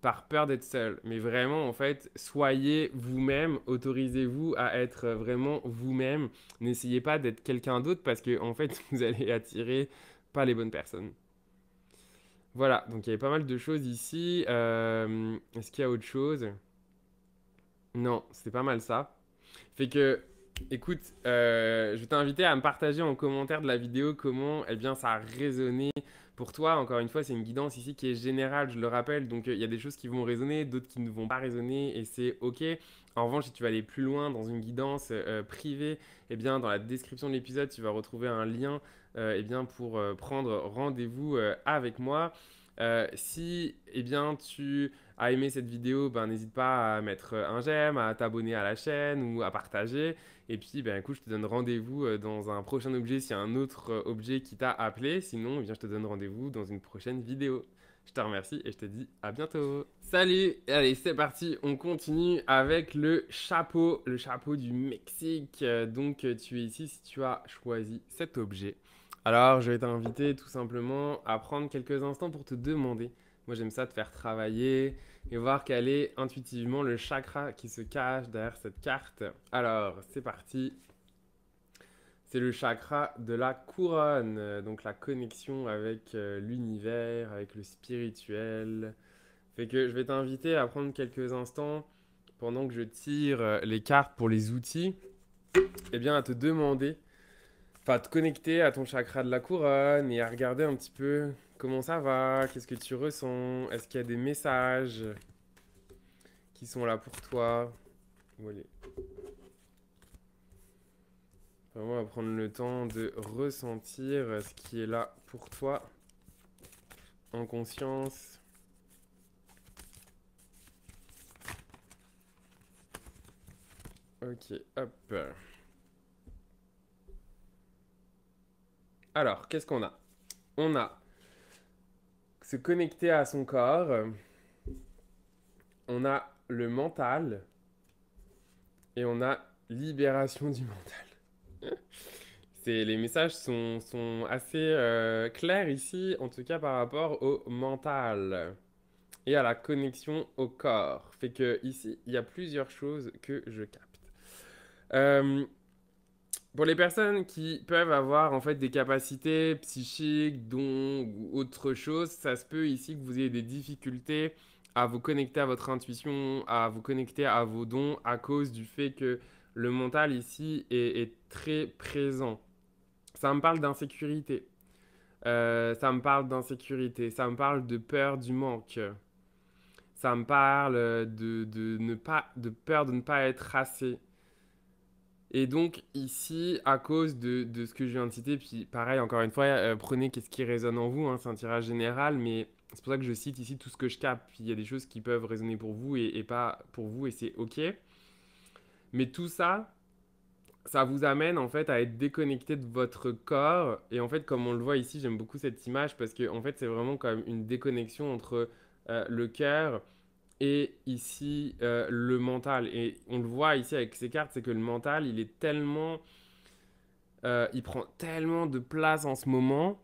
par peur d'être seul. Mais vraiment, en fait, soyez vous-même, autorisez-vous à être vraiment vous-même. N'essayez pas d'être quelqu'un d'autre parce que, en fait, vous allez attirer pas les bonnes personnes. Voilà, donc il y avait pas mal de choses ici. Est-ce qu'il y a autre chose? Non, c'était pas mal ça. Fait que, écoute, je vais t'inviter à me partager en commentaire de la vidéo comment eh bien, ça a résonné Pour toi, encore une fois, c'est une guidance ici qui est générale, je le rappelle. Donc, il y a des choses qui vont résonner, d'autres qui ne vont pas résonner et c'est OK. En revanche, si tu vas aller plus loin dans une guidance privée, eh bien, dans la description de l'épisode, tu vas retrouver un lien eh bien, pour prendre rendez-vous avec moi. Si eh bien, tu as aimé cette vidéo, ben, n'hésite pas à mettre un j'aime, à t'abonner à la chaîne ou à partager. Et puis, ben, écoute, je te donne rendez-vous dans un prochain objet s'il y a un autre objet qui t'a appelé. Sinon, eh bien, je te donne rendez-vous dans une prochaine vidéo. Je te remercie et je te dis à bientôt. Salut! Allez, c'est parti. On continue avec le chapeau du Mexique. Donc, tu es ici si tu as choisi cet objet. Alors, je vais t'inviter tout simplement à prendre quelques instants pour te demander. Moi, j'aime ça te faire travailler et voir quel est intuitivement le chakra qui se cache derrière cette carte. Alors, c'est parti. C'est le chakra de la couronne, donc la connexion avec l'univers, avec le spirituel. Fait que je vais t'inviter à prendre quelques instants pendant que je tire les cartes pour les outils, et bien à te demander, enfin à te connecter à ton chakra de la couronne et à regarder un petit peu comment ça va, qu'est-ce que tu ressens, est-ce qu'il y a des messages qui sont là pour toi. Voilà. Vraiment à prendre le temps de ressentir ce qui est là pour toi en conscience. Ok, hop. Alors, qu'est-ce qu'on a? On a se connecter à son corps, on a le mental et on a libération du mental. Les messages sont assez clairs ici, en tout cas par rapport au mental et à la connexion au corps. Fait que ici, il y a plusieurs choses que je capte. Euh, pour les personnes qui peuvent avoir en fait des capacités psychiques, dons ou autre chose, ça se peut ici que vous ayez des difficultés à vous connecter à votre intuition, à vous connecter à vos dons à cause du fait que le mental ici est très présent. Ça me parle d'insécurité. Ça me parle d'insécurité. Ça me parle de peur du manque. Ça me parle de peur de ne pas être assez. Et donc ici, à cause de ce que je viens de citer, puis pareil, encore une fois, prenez qu'est-ce qui résonne en vous, hein, c'est un tirage général, mais c'est pour ça que je cite ici tout ce que je capte. Puis il y a des choses qui peuvent résonner pour vous et pas pour vous, et c'est OK. Mais tout ça, ça vous amène en fait à être déconnecté de votre corps. Et en fait, comme on le voit ici, j'aime beaucoup cette image parce que en fait, c'est vraiment comme une déconnexion entre le cœur et ici le mental. Et on le voit ici avec ces cartes, c'est que le mental, il est tellement, il prend tellement de place en ce moment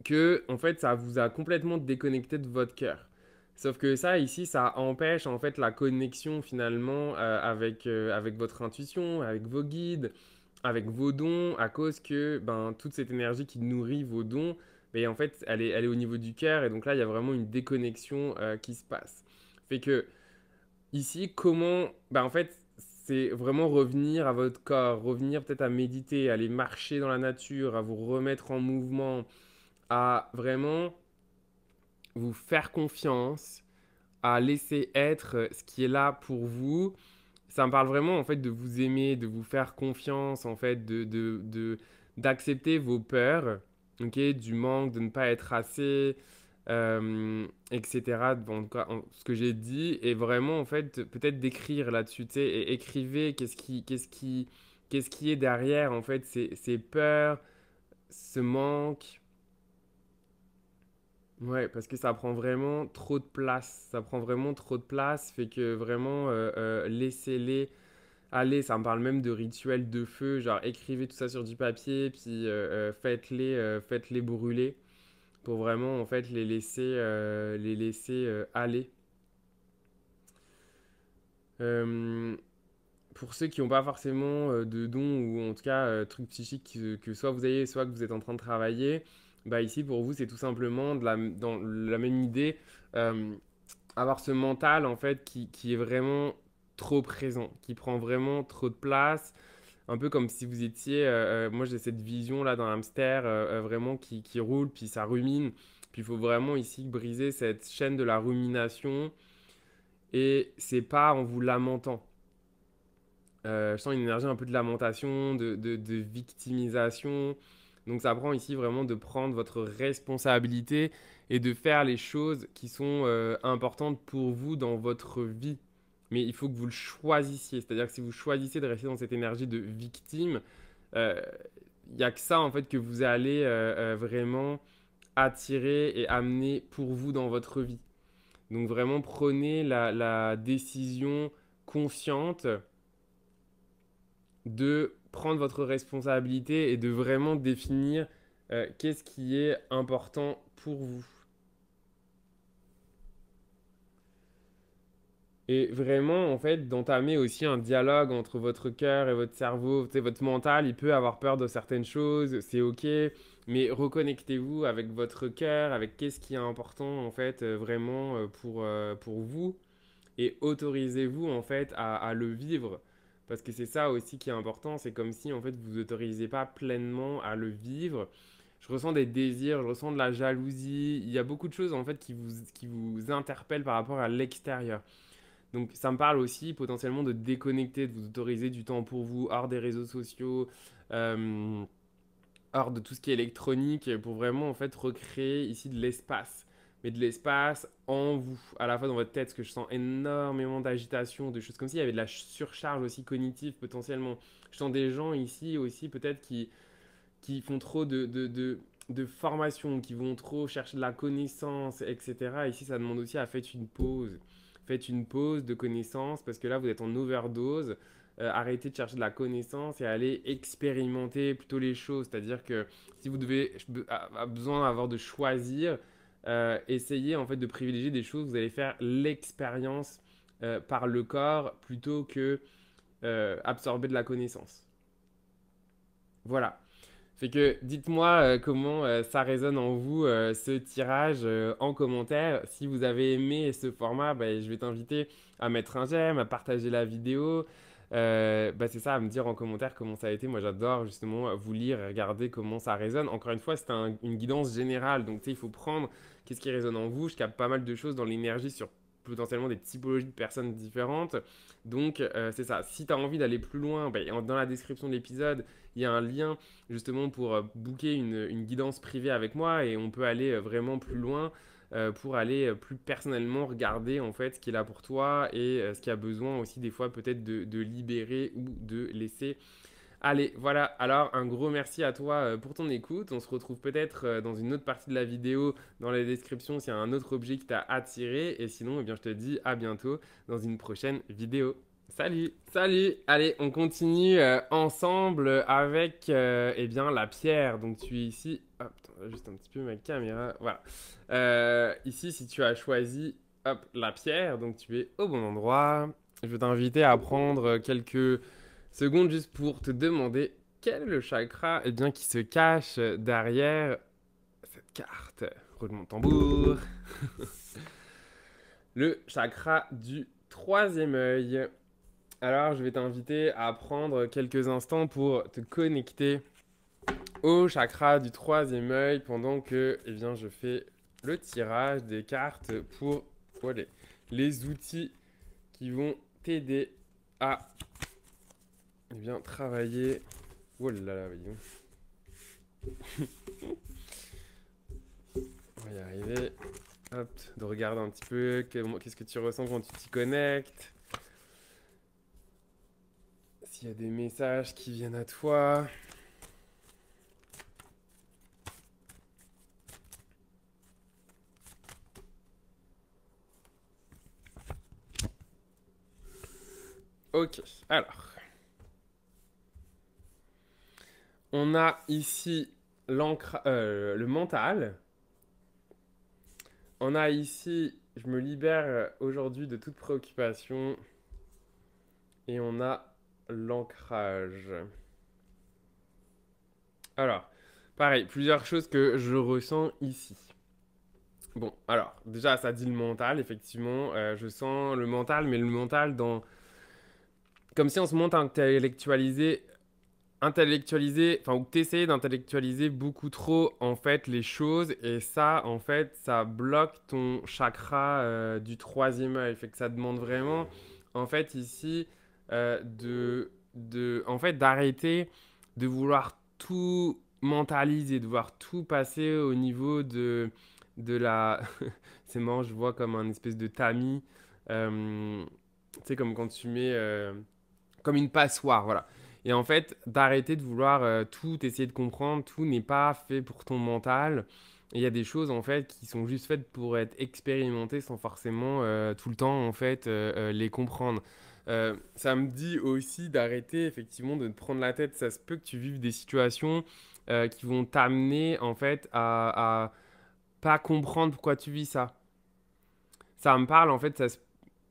que en fait, ça vous a complètement déconnecté de votre cœur. Sauf que ça, ici, ça empêche en fait la connexion finalement avec votre intuition, avec vos guides, avec vos dons, à cause que ben, toute cette énergie qui nourrit vos dons, mais en fait, elle est au niveau du cœur, et donc là, il y a vraiment une déconnexion qui se passe. Fait que ici, comment, ben, en fait, c'est vraiment revenir à votre corps, revenir peut-être à méditer, aller marcher dans la nature, à vous remettre en mouvement, à vraiment vous faire confiance, à laisser être ce qui est là pour vous. Ça me parle vraiment en fait de vous aimer, de vous faire confiance, en fait, d'accepter vos peurs, ok, du manque, de ne pas être assez, etc. Bon, en tout cas, ce que j'ai dit, et vraiment en fait peut-être d'écrire là-dessus, tu sais, et écrivez qu'est-ce qui est derrière en fait ces peurs, ce manque. Ouais, parce que ça prend vraiment trop de place. Ça prend vraiment trop de place, fait que vraiment laissez-les aller. Ça me parle même de rituels de feu, genre écrivez tout ça sur du papier, puis faites-les brûler pour vraiment en fait les laisser aller. Euh, pour ceux qui n'ont pas forcément de dons ou en tout cas trucs psychiques que soit vous avez, soit que vous êtes en train de travailler, bah ici pour vous c'est tout simplement dans la même idée. euh, Avoir ce mental en fait qui est vraiment trop présent, qui prend vraiment trop de place, un peu comme si vous étiez, moi j'ai cette vision là d'un hamster vraiment qui roule, puis ça rumine. Puis il faut vraiment ici briser cette chaîne de la rumination et c'est pas en vous lamentant. Je sens une énergie un peu de lamentation, de victimisation. Donc ça prend ici vraiment de prendre votre responsabilité et de faire les choses qui sont importantes pour vous dans votre vie. Mais il faut que vous le choisissiez. C'est-à-dire que si vous choisissez de rester dans cette énergie de victime, euh, il n'y a que ça en fait que vous allez vraiment attirer et amener pour vous dans votre vie. Donc vraiment prenez la décision consciente de prendre votre responsabilité et de vraiment définir qu'est-ce qui est important pour vous. Et vraiment, en fait, d'entamer aussi un dialogue entre votre cœur et votre cerveau. Tu sais, votre mental, il peut avoir peur de certaines choses, c'est ok, mais reconnectez-vous avec votre cœur, avec qu'est-ce qui est important, en fait, vraiment pour vous. Et autorisez-vous, en fait, à le vivre. Parce que c'est ça aussi qui est important, c'est comme si, en fait, vous autorisez pas pleinement à le vivre. Je ressens des désirs, je ressens de la jalousie. Il y a beaucoup de choses, en fait, qui vous interpellent par rapport à l'extérieur. Donc ça me parle aussi potentiellement de déconnecter, de vous autoriser du temps pour vous, hors des réseaux sociaux, euh, hors de tout ce qui est électronique, pour vraiment en fait recréer ici de l'espace. Mais de l'espace en vous, à la fois dans votre tête, parce que je sens énormément d'agitation, de choses comme s'il y avait de la surcharge aussi cognitive potentiellement. Je sens des gens ici aussi peut-être qui font trop de formation, qui vont trop chercher de la connaissance, etc. Ici, ça demande aussi à faire une pause. Faites une pause de connaissance parce que là, vous êtes en overdose. Arrêtez de chercher de la connaissance et allez expérimenter plutôt les choses. C'est-à-dire que si vous devez besoin d'avoir de choisir, essayez en fait de privilégier des choses. Vous allez faire l'expérience par le corps plutôt que absorber de la connaissance. Voilà. Fait que dites-moi comment ça résonne en vous ce tirage en commentaire. Si vous avez aimé ce format, bah, je vais t'inviter à mettre un j'aime, à partager la vidéo. Bah, c'est ça, à me dire en commentaire comment ça a été. Moi, j'adore justement vous lire et regarder comment ça résonne. Encore une fois, c'est une guidance générale. Donc, tu sais, il faut prendre qu'est-ce qui résonne en vous. Je capte pas mal de choses dans l'énergie sur potentiellement des typologies de personnes différentes. Donc, c'est ça. Si tu as envie d'aller plus loin, bah, dans la description de l'épisode, il y a un lien justement pour booker une guidance privée avec moi et on peut aller vraiment plus loin pour aller plus personnellement regarder en fait ce qui est là pour toi et ce qui a besoin aussi des fois peut-être de libérer ou de laisser. Allez, voilà, alors un gros merci à toi pour ton écoute. On se retrouve peut-être dans une autre partie de la vidéo, dans la description s'il y a un autre objet qui t'a attiré. Et sinon, eh bien, je te dis à bientôt dans une prochaine vidéo. Salut, salut. Allez, on continue ensemble avec eh bien, la pierre. Donc tu es ici. Hop, attends, juste un petit peu ma caméra. Voilà. Ici, si tu as choisi hop, la pierre, donc tu es au bon endroit. Je vais t'inviter à prendre quelques secondes juste pour te demander quel est le chakra eh bien, qui se cache derrière cette carte. Roulement de tambour. Le chakra du troisième œil. Alors, je vais t'inviter à prendre quelques instants pour te connecter au chakra du troisième œil pendant que eh bien, je fais le tirage des cartes pour voilà, les outils qui vont t'aider à eh bien, travailler. Oh là là, voyons. On va y arriver. Hop, de regarder un petit peu qu'est-ce que tu ressens quand tu t'y connectes. S'il y a des messages qui viennent à toi. Ok, alors. On a ici le mental. On a ici, je me libère aujourd'hui de toute préoccupation. Et on a l'ancrage. Alors, pareil, plusieurs choses que je ressens ici. Bon, alors, déjà, ça dit le mental, effectivement. Je sens le mental, mais le mental dans... Comme si en ce moment, tu as intellectualisé intellectualiser, enfin, ou t'essayes d'intellectualiser beaucoup trop, en fait, les choses. Et ça, en fait, ça bloque ton chakra du troisième œil. Fait que ça demande vraiment, en fait, ici, en fait, d'arrêter de vouloir tout mentaliser, de vouloir tout passer au niveau de la... C'est marrant, je vois comme un espèce de tamis. Tu sais, comme quand tu mets... comme une passoire, voilà. Et en fait, d'arrêter de vouloir tout essayer de comprendre, tout n'est pas fait pour ton mental. Et il y a des choses en fait qui sont juste faites pour être expérimentées sans forcément tout le temps en fait les comprendre. Ça me dit aussi d'arrêter effectivement de te prendre la tête. Ça se peut que tu vives des situations qui vont t'amener en fait à pas comprendre pourquoi tu vis ça. Ça me parle en fait,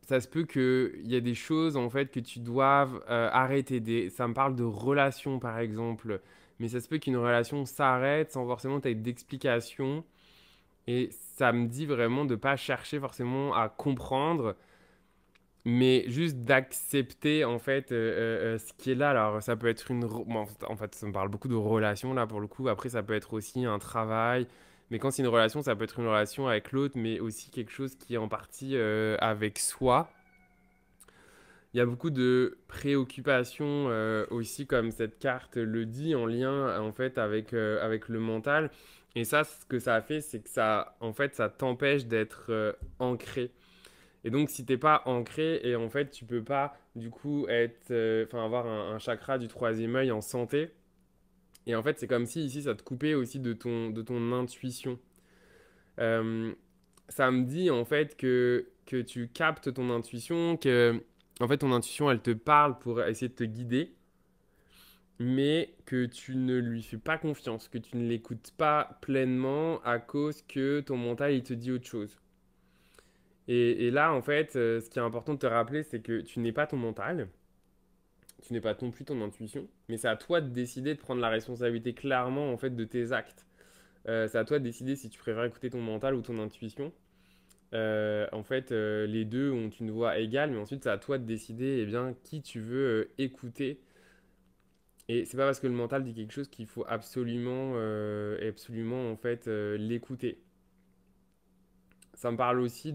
ça se peut qu'il y a des choses en fait que tu doives arrêter. Ça me parle de relations par exemple. Mais ça se peut qu'une relation s'arrête sans forcément t'aider d'explication. Et ça me dit vraiment de pas chercher forcément à comprendre, mais juste d'accepter en fait ce qui est là. Alors ça peut être bon, en fait, ça me parle beaucoup de relations là pour le coup. Après, ça peut être aussi un travail. Mais quand c'est une relation, ça peut être une relation avec l'autre, mais aussi quelque chose qui est en partie avec soi. Il y a beaucoup de préoccupations aussi, comme cette carte le dit, en lien en fait avec le mental. Et ça, ce que ça a fait, c'est que ça, en fait, ça t'empêche d'être ancré. Et donc, si t'es pas ancré, et en fait, tu peux pas du coup être, enfin, avoir un chakra du troisième œil en santé. Et en fait, c'est comme si ici, ça te coupait aussi de ton intuition. Euh, Ça me dit en fait que tu captes ton intuition, que en fait ton intuition elle te parle pour essayer de te guider, mais que tu ne lui fais pas confiance, que tu ne l'écoutes pas pleinement à cause que ton mental il te dit autre chose. Et là en fait, ce qui est important de te rappeler, c'est que tu n'es pas ton mental, tu n'es pas non plus ton intuition, mais c'est à toi de décider de prendre la responsabilité clairement en fait de tes actes. C'est à toi de décider si tu préfères écouter ton mental ou ton intuition. En fait, les deux ont une voix égale, mais ensuite, c'est à toi de décider eh bien, qui tu veux écouter. Et c'est pas parce que le mental dit quelque chose qu'il faut absolument en fait, l'écouter. Ça me parle aussi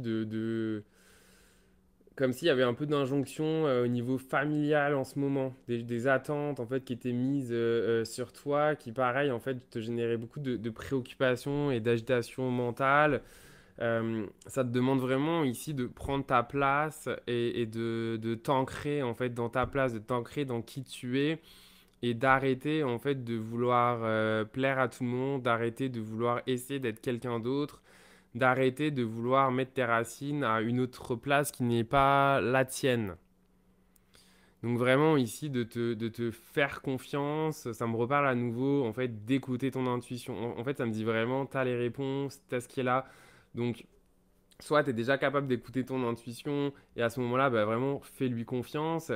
comme s'il y avait un peu d'injonction au niveau familial en ce moment, des attentes en fait qui étaient mises sur toi, qui pareil en fait te généraient beaucoup de préoccupations et d'agitation mentale. Ça te demande vraiment ici de prendre ta place et de t'ancrer en fait dans ta place, de t'ancrer dans qui tu es et d'arrêter en fait de vouloir plaire à tout le monde, d'arrêter de vouloir essayer d'être quelqu'un d'autre, d'arrêter de vouloir mettre tes racines à une autre place qui n'est pas la tienne. Donc vraiment ici de te faire confiance, ça me reparle à nouveau en fait d'écouter ton intuition. En fait ça me dit vraiment, t'as les réponses, t'as ce qui est là. Donc soit tu es déjà capable d'écouter ton intuition et à ce moment-là, bah, vraiment fais-lui confiance.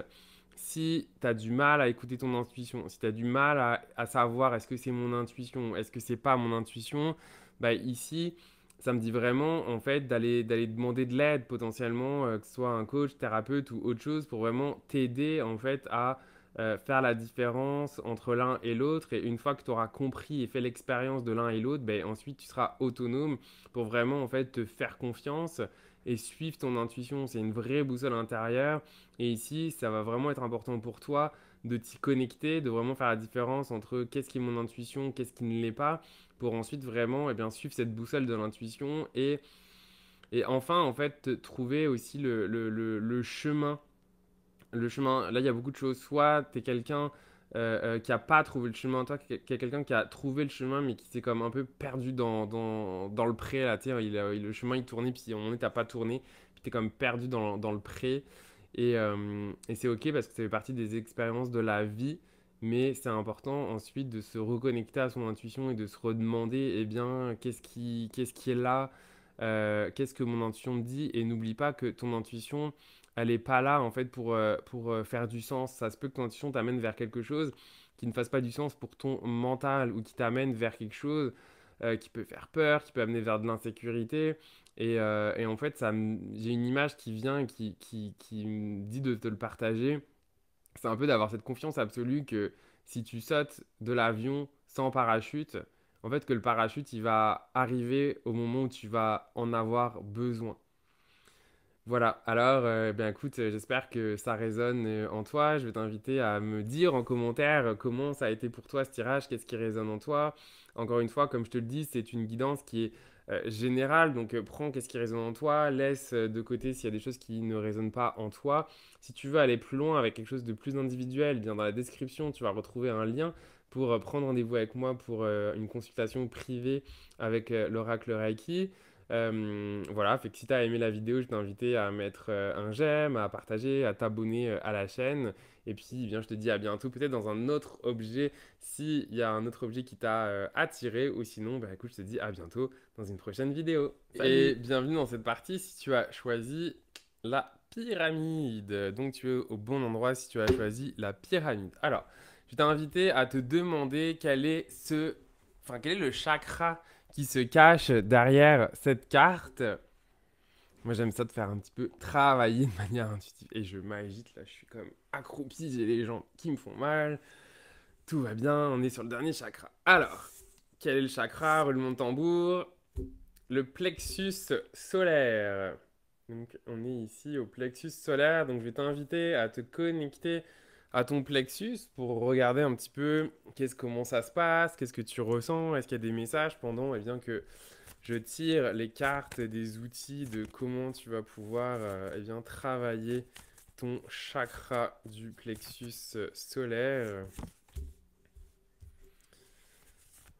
Si tu as du mal à écouter ton intuition, si tu as du mal à savoir est-ce que c'est mon intuition, est-ce que c'est pas mon intuition, bah, ici, ça me dit vraiment en fait d'aller demander de l'aide potentiellement, que ce soit un coach, thérapeute ou autre chose pour vraiment t'aider en fait à faire la différence entre l'un et l'autre. Et une fois que tu auras compris et fait l'expérience de l'un et l'autre, ben, ensuite tu seras autonome pour vraiment en fait te faire confiance et suivre ton intuition. C'est une vraie boussole intérieure. Et ici, ça va vraiment être important pour toi de t'y connecter, de vraiment faire la différence entre qu'est-ce qui est mon intuition, qu'est-ce qui ne l'est pas, pour ensuite vraiment eh bien, suivre cette boussole de l'intuition et enfin en fait trouver aussi le chemin. Le chemin, là il y a beaucoup de choses. Soit tu es quelqu'un qui a pas trouvé le chemin, toi qui est quelqu'un qui a trouvé le chemin mais qui s'est comme un peu perdu dans le pré là, le chemin il tournait puis à un moment donné t'as pas tourné, puis tu es comme perdu dans le pré et c'est ok parce que ça fait partie des expériences de la vie, mais c'est important ensuite de se reconnecter à son intuition et de se redemander eh bien qu'est-ce qui est là, qu'est-ce que mon intuition me dit, et n'oublie pas que ton intuition elle est pas là en fait pour faire du sens. Ça se peut que ton intuition t'amène vers quelque chose qui ne fasse pas du sens pour ton mental ou qui t'amène vers quelque chose qui peut faire peur, qui peut amener vers de l'insécurité. Et en fait, j'ai une image qui vient et qui me dit de te le partager. C'est un peu d'avoir cette confiance absolue que si tu sautes de l'avion sans parachute, en fait, que le parachute, il va arriver au moment où tu vas en avoir besoin. Voilà, alors, bien écoute, j'espère que ça résonne en toi. Je vais t'inviter à me dire en commentaire comment ça a été pour toi ce tirage, qu'est-ce qui résonne en toi. Encore une fois, comme je te le dis, c'est une guidance qui est générale, donc prends qu'est-ce qui résonne en toi, laisse de côté s'il y a des choses qui ne résonnent pas en toi. Si tu veux aller plus loin avec quelque chose de plus individuel, bien dans la description, tu vas retrouver un lien pour prendre rendez-vous avec moi pour une consultation privée avec l'oracle Reiki. Voilà, fait que si tu as aimé la vidéo, je t'invite à mettre un j'aime, à partager, à t'abonner à la chaîne. Et puis, eh bien, je te dis à bientôt, peut-être dans un autre objet, s'il y a un autre objet qui t'a attiré. Ou sinon, bah, écoute, je te dis à bientôt dans une prochaine vidéo. Salut! Et bienvenue dans cette partie si tu as choisi la pyramide. Donc, tu es au bon endroit si tu as choisi la pyramide. Alors, je t'ai invité à te demander quel est le chakra qui se cache derrière cette carte. Moi, j'aime ça de faire un petit peu travailler de manière intuitive. Et je m'agite là, je suis comme accroupi, j'ai les jambes qui me font mal. Tout va bien, on est sur le dernier chakra. Alors, quel est le chakra? Roulement de tambour. Le plexus solaire. Donc, on est ici au plexus solaire. Donc, je vais t'inviter à te connecter à ton plexus pour regarder un petit peu comment ça se passe, qu'est-ce que tu ressens, est-ce qu'il y a des messages pendant que je tire les cartes des outils de comment tu vas pouvoir travailler ton chakra du plexus solaire.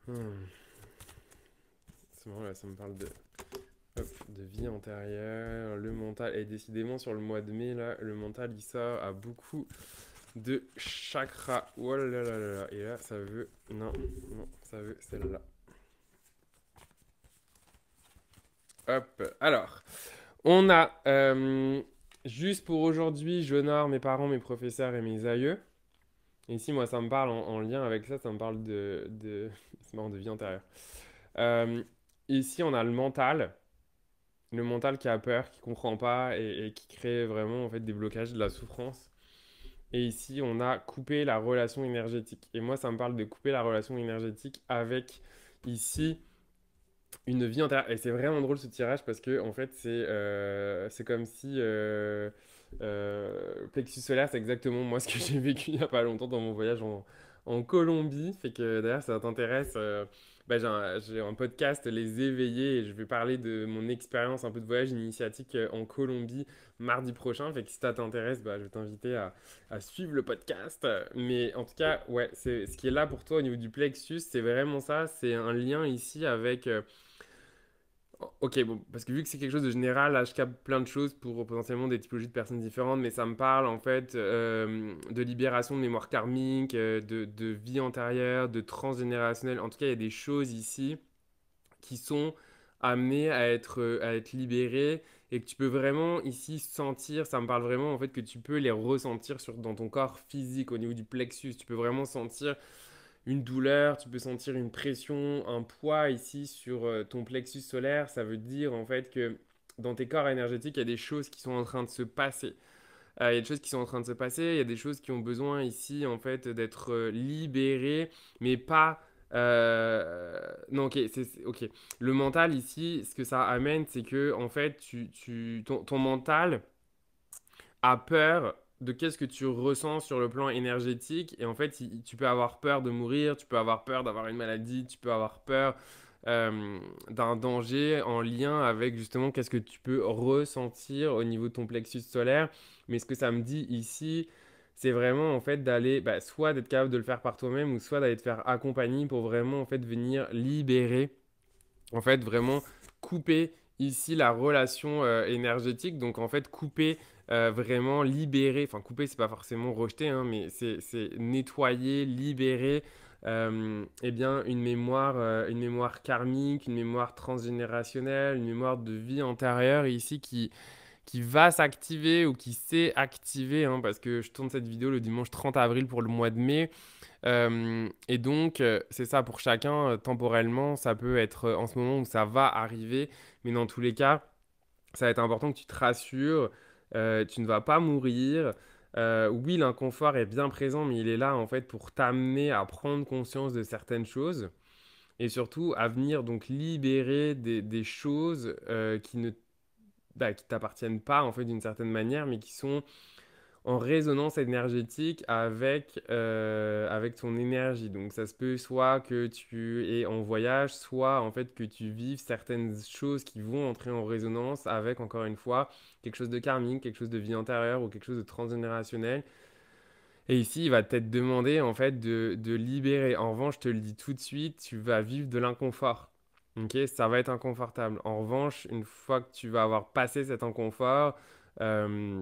Hmm. C'est marrant, là, ça me parle de vie antérieure, le mental. Et décidément, sur le mois de mai, là, le mental, il sort à beaucoup de chakras. Oh là là là là. Et là, ça veut... Non, non, ça veut celle-là. Hop, alors, on a, juste pour aujourd'hui, j'honore mes parents, mes professeurs et mes aïeux. Et ici, moi, ça me parle en lien avec ça, ça me parle c'est marrant, de vie antérieure. Euh, Ici, on a le mental qui a peur, qui comprend pas et qui crée vraiment en fait des blocages, de la souffrance. Et ici, on a coupé la relation énergétique. Et moi, ça me parle de couper la relation énergétique avec ici une vie entière. Et c'est vraiment drôle ce tirage parce que en fait c'est comme si plexus solaire, c'est exactement moi ce que j'ai vécu il n'y a pas longtemps dans mon voyage en Colombie. Fait que d'ailleurs ça t'intéresse, bah, j'ai un podcast Les Éveillés et je vais parler de mon expérience un peu de voyage initiatique en Colombie mardi prochain. Fait que si ça t'intéresse, bah, je vais t'inviter à suivre le podcast. Mais en tout cas, ouais, c'est ce qui est là pour toi au niveau du plexus, c'est vraiment ça. C'est un lien ici avec ok, bon, parce que vu que c'est quelque chose de général, là, je capte plein de choses pour potentiellement des typologies de personnes différentes, mais ça me parle en fait de libération de mémoire karmique, de vie antérieure, de transgénérationnel. En tout cas, il y a des choses ici qui sont amenées à être libérées et que tu peux vraiment ici sentir. Ça me parle vraiment en fait que tu peux les ressentir dans ton corps physique, au niveau du plexus. Tu peux vraiment sentir une douleur, tu peux sentir une pression, un poids ici sur ton plexus solaire. Ça veut dire en fait que dans tes corps énergétiques, il y a des choses qui sont en train de se passer. Il y a des choses qui sont en train de se passer, il y a des choses qui ont besoin ici en fait d'être libérées, mais pas... Non, ok, ok. Le mental ici, ce que ça amène, c'est que en fait, ton mental a peur de qu'est-ce que tu ressens sur le plan énergétique. Et en fait, tu peux avoir peur de mourir, tu peux avoir peur d'avoir une maladie, tu peux avoir peur d'un danger en lien avec justement qu'est-ce que tu peux ressentir au niveau de ton plexus solaire. Mais ce que ça me dit ici, c'est vraiment en fait d'aller, bah, soit d'être capable de le faire par toi-même ou soit d'aller te faire accompagner pour vraiment en fait venir libérer, en fait vraiment couper ici la relation énergétique. Donc en fait couper vraiment libérer, enfin couper c'est pas forcément rejeter, hein, mais c'est nettoyer, libérer eh bien une mémoire karmique, une mémoire transgénérationnelle, une mémoire de vie antérieure ici qui va s'activer ou qui s'est activée, hein, parce que je tourne cette vidéo le dimanche 30 avril pour le mois de mai. Et donc, c'est ça pour chacun, temporellement, ça peut être en ce moment où ça va arriver, mais dans tous les cas, ça va être important que tu te rassures, tu ne vas pas mourir, Oui, l'inconfort est bien présent, mais il est là en fait pour t'amener à prendre conscience de certaines choses et surtout à venir donc libérer des choses qui ne qui t'appartiennent pas en fait d'une certaine manière, mais qui sont en résonance énergétique avec ton énergie. Donc ça se peut soit que tu es en voyage, soit en fait que tu vives certaines choses qui vont entrer en résonance avec, encore une fois, quelque chose de karmique, quelque chose de vie antérieure ou quelque chose de transgénérationnel. Et ici, il va peut-être demander en fait de libérer. En revanche, je te le dis tout de suite, tu vas vivre de l'inconfort. Ok, ça va être inconfortable. En revanche, une fois que tu vas avoir passé cet inconfort, euh,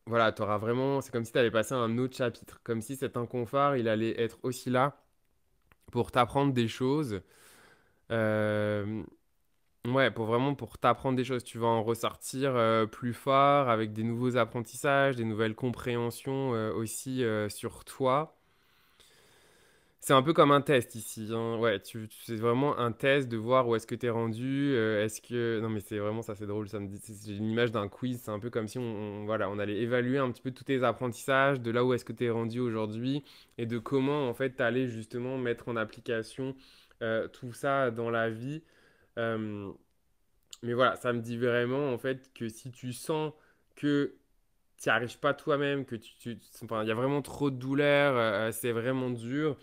voilà, tu auras vraiment. C'est comme si tu avais passé un autre chapitre. Comme si cet inconfort, il allait être aussi là pour t'apprendre des choses. Euh, ouais, pour t'apprendre des choses. Tu vas en ressortir plus fort avec des nouveaux apprentissages, des nouvelles compréhensions aussi sur toi. C'est un peu comme un test ici, hein. Ouais, c'est vraiment un test de voir où est-ce que tu es rendu. Est-ce que... Non, mais c'est vraiment ça, c'est drôle. Ça me dit... J'ai une image d'un quiz. C'est un peu comme si voilà, on allait évaluer un petit peu tous tes apprentissages, de là où est-ce que tu es rendu aujourd'hui et de comment, en fait, tu allais justement mettre en application tout ça dans la vie. Euh, mais voilà, ça me dit vraiment, en fait, que si tu sens que tu n'y arrives pas toi-même, que enfin, il y a vraiment trop de douleur, c'est vraiment dur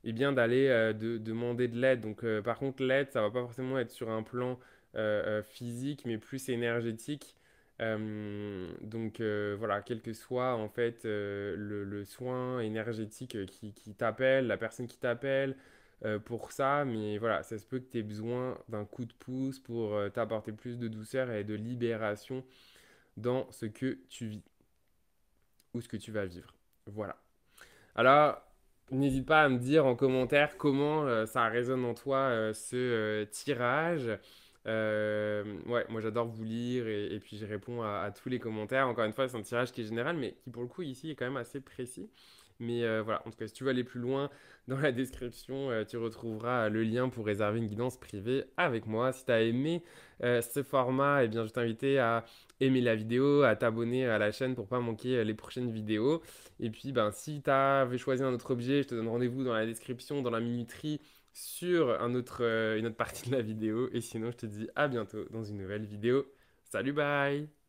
et bien d'aller demander de l'aide. Donc, par contre, l'aide, ça va pas forcément être sur un plan physique, mais plus énergétique. Donc, voilà, quel que soit en fait le soin énergétique qui t'appelle, la personne qui t'appelle pour ça, mais voilà, ça se peut que tu aies besoin d'un coup de pouce pour t'apporter plus de douceur et de libération dans ce que tu vis ou ce que tu vas vivre. Voilà. Alors, n'hésite pas à me dire en commentaire comment ça résonne en toi ce tirage. Ouais, moi j'adore vous lire et puis je réponds à tous les commentaires. Encore une fois, c'est un tirage qui est général, mais qui pour le coup ici est quand même assez précis. Mais voilà, en tout cas, si tu veux aller plus loin, dans la description, tu retrouveras le lien pour réserver une guidance privée avec moi. Si tu as aimé ce format, eh bien, je t'invite à aimer la vidéo, à t'abonner à la chaîne pour pas manquer les prochaines vidéos. Et puis, ben, si tu avais choisi un autre objet, je te donne rendez-vous dans la description, dans la minuterie, sur une autre partie de la vidéo. Et sinon, je te dis à bientôt dans une nouvelle vidéo. Salut, bye!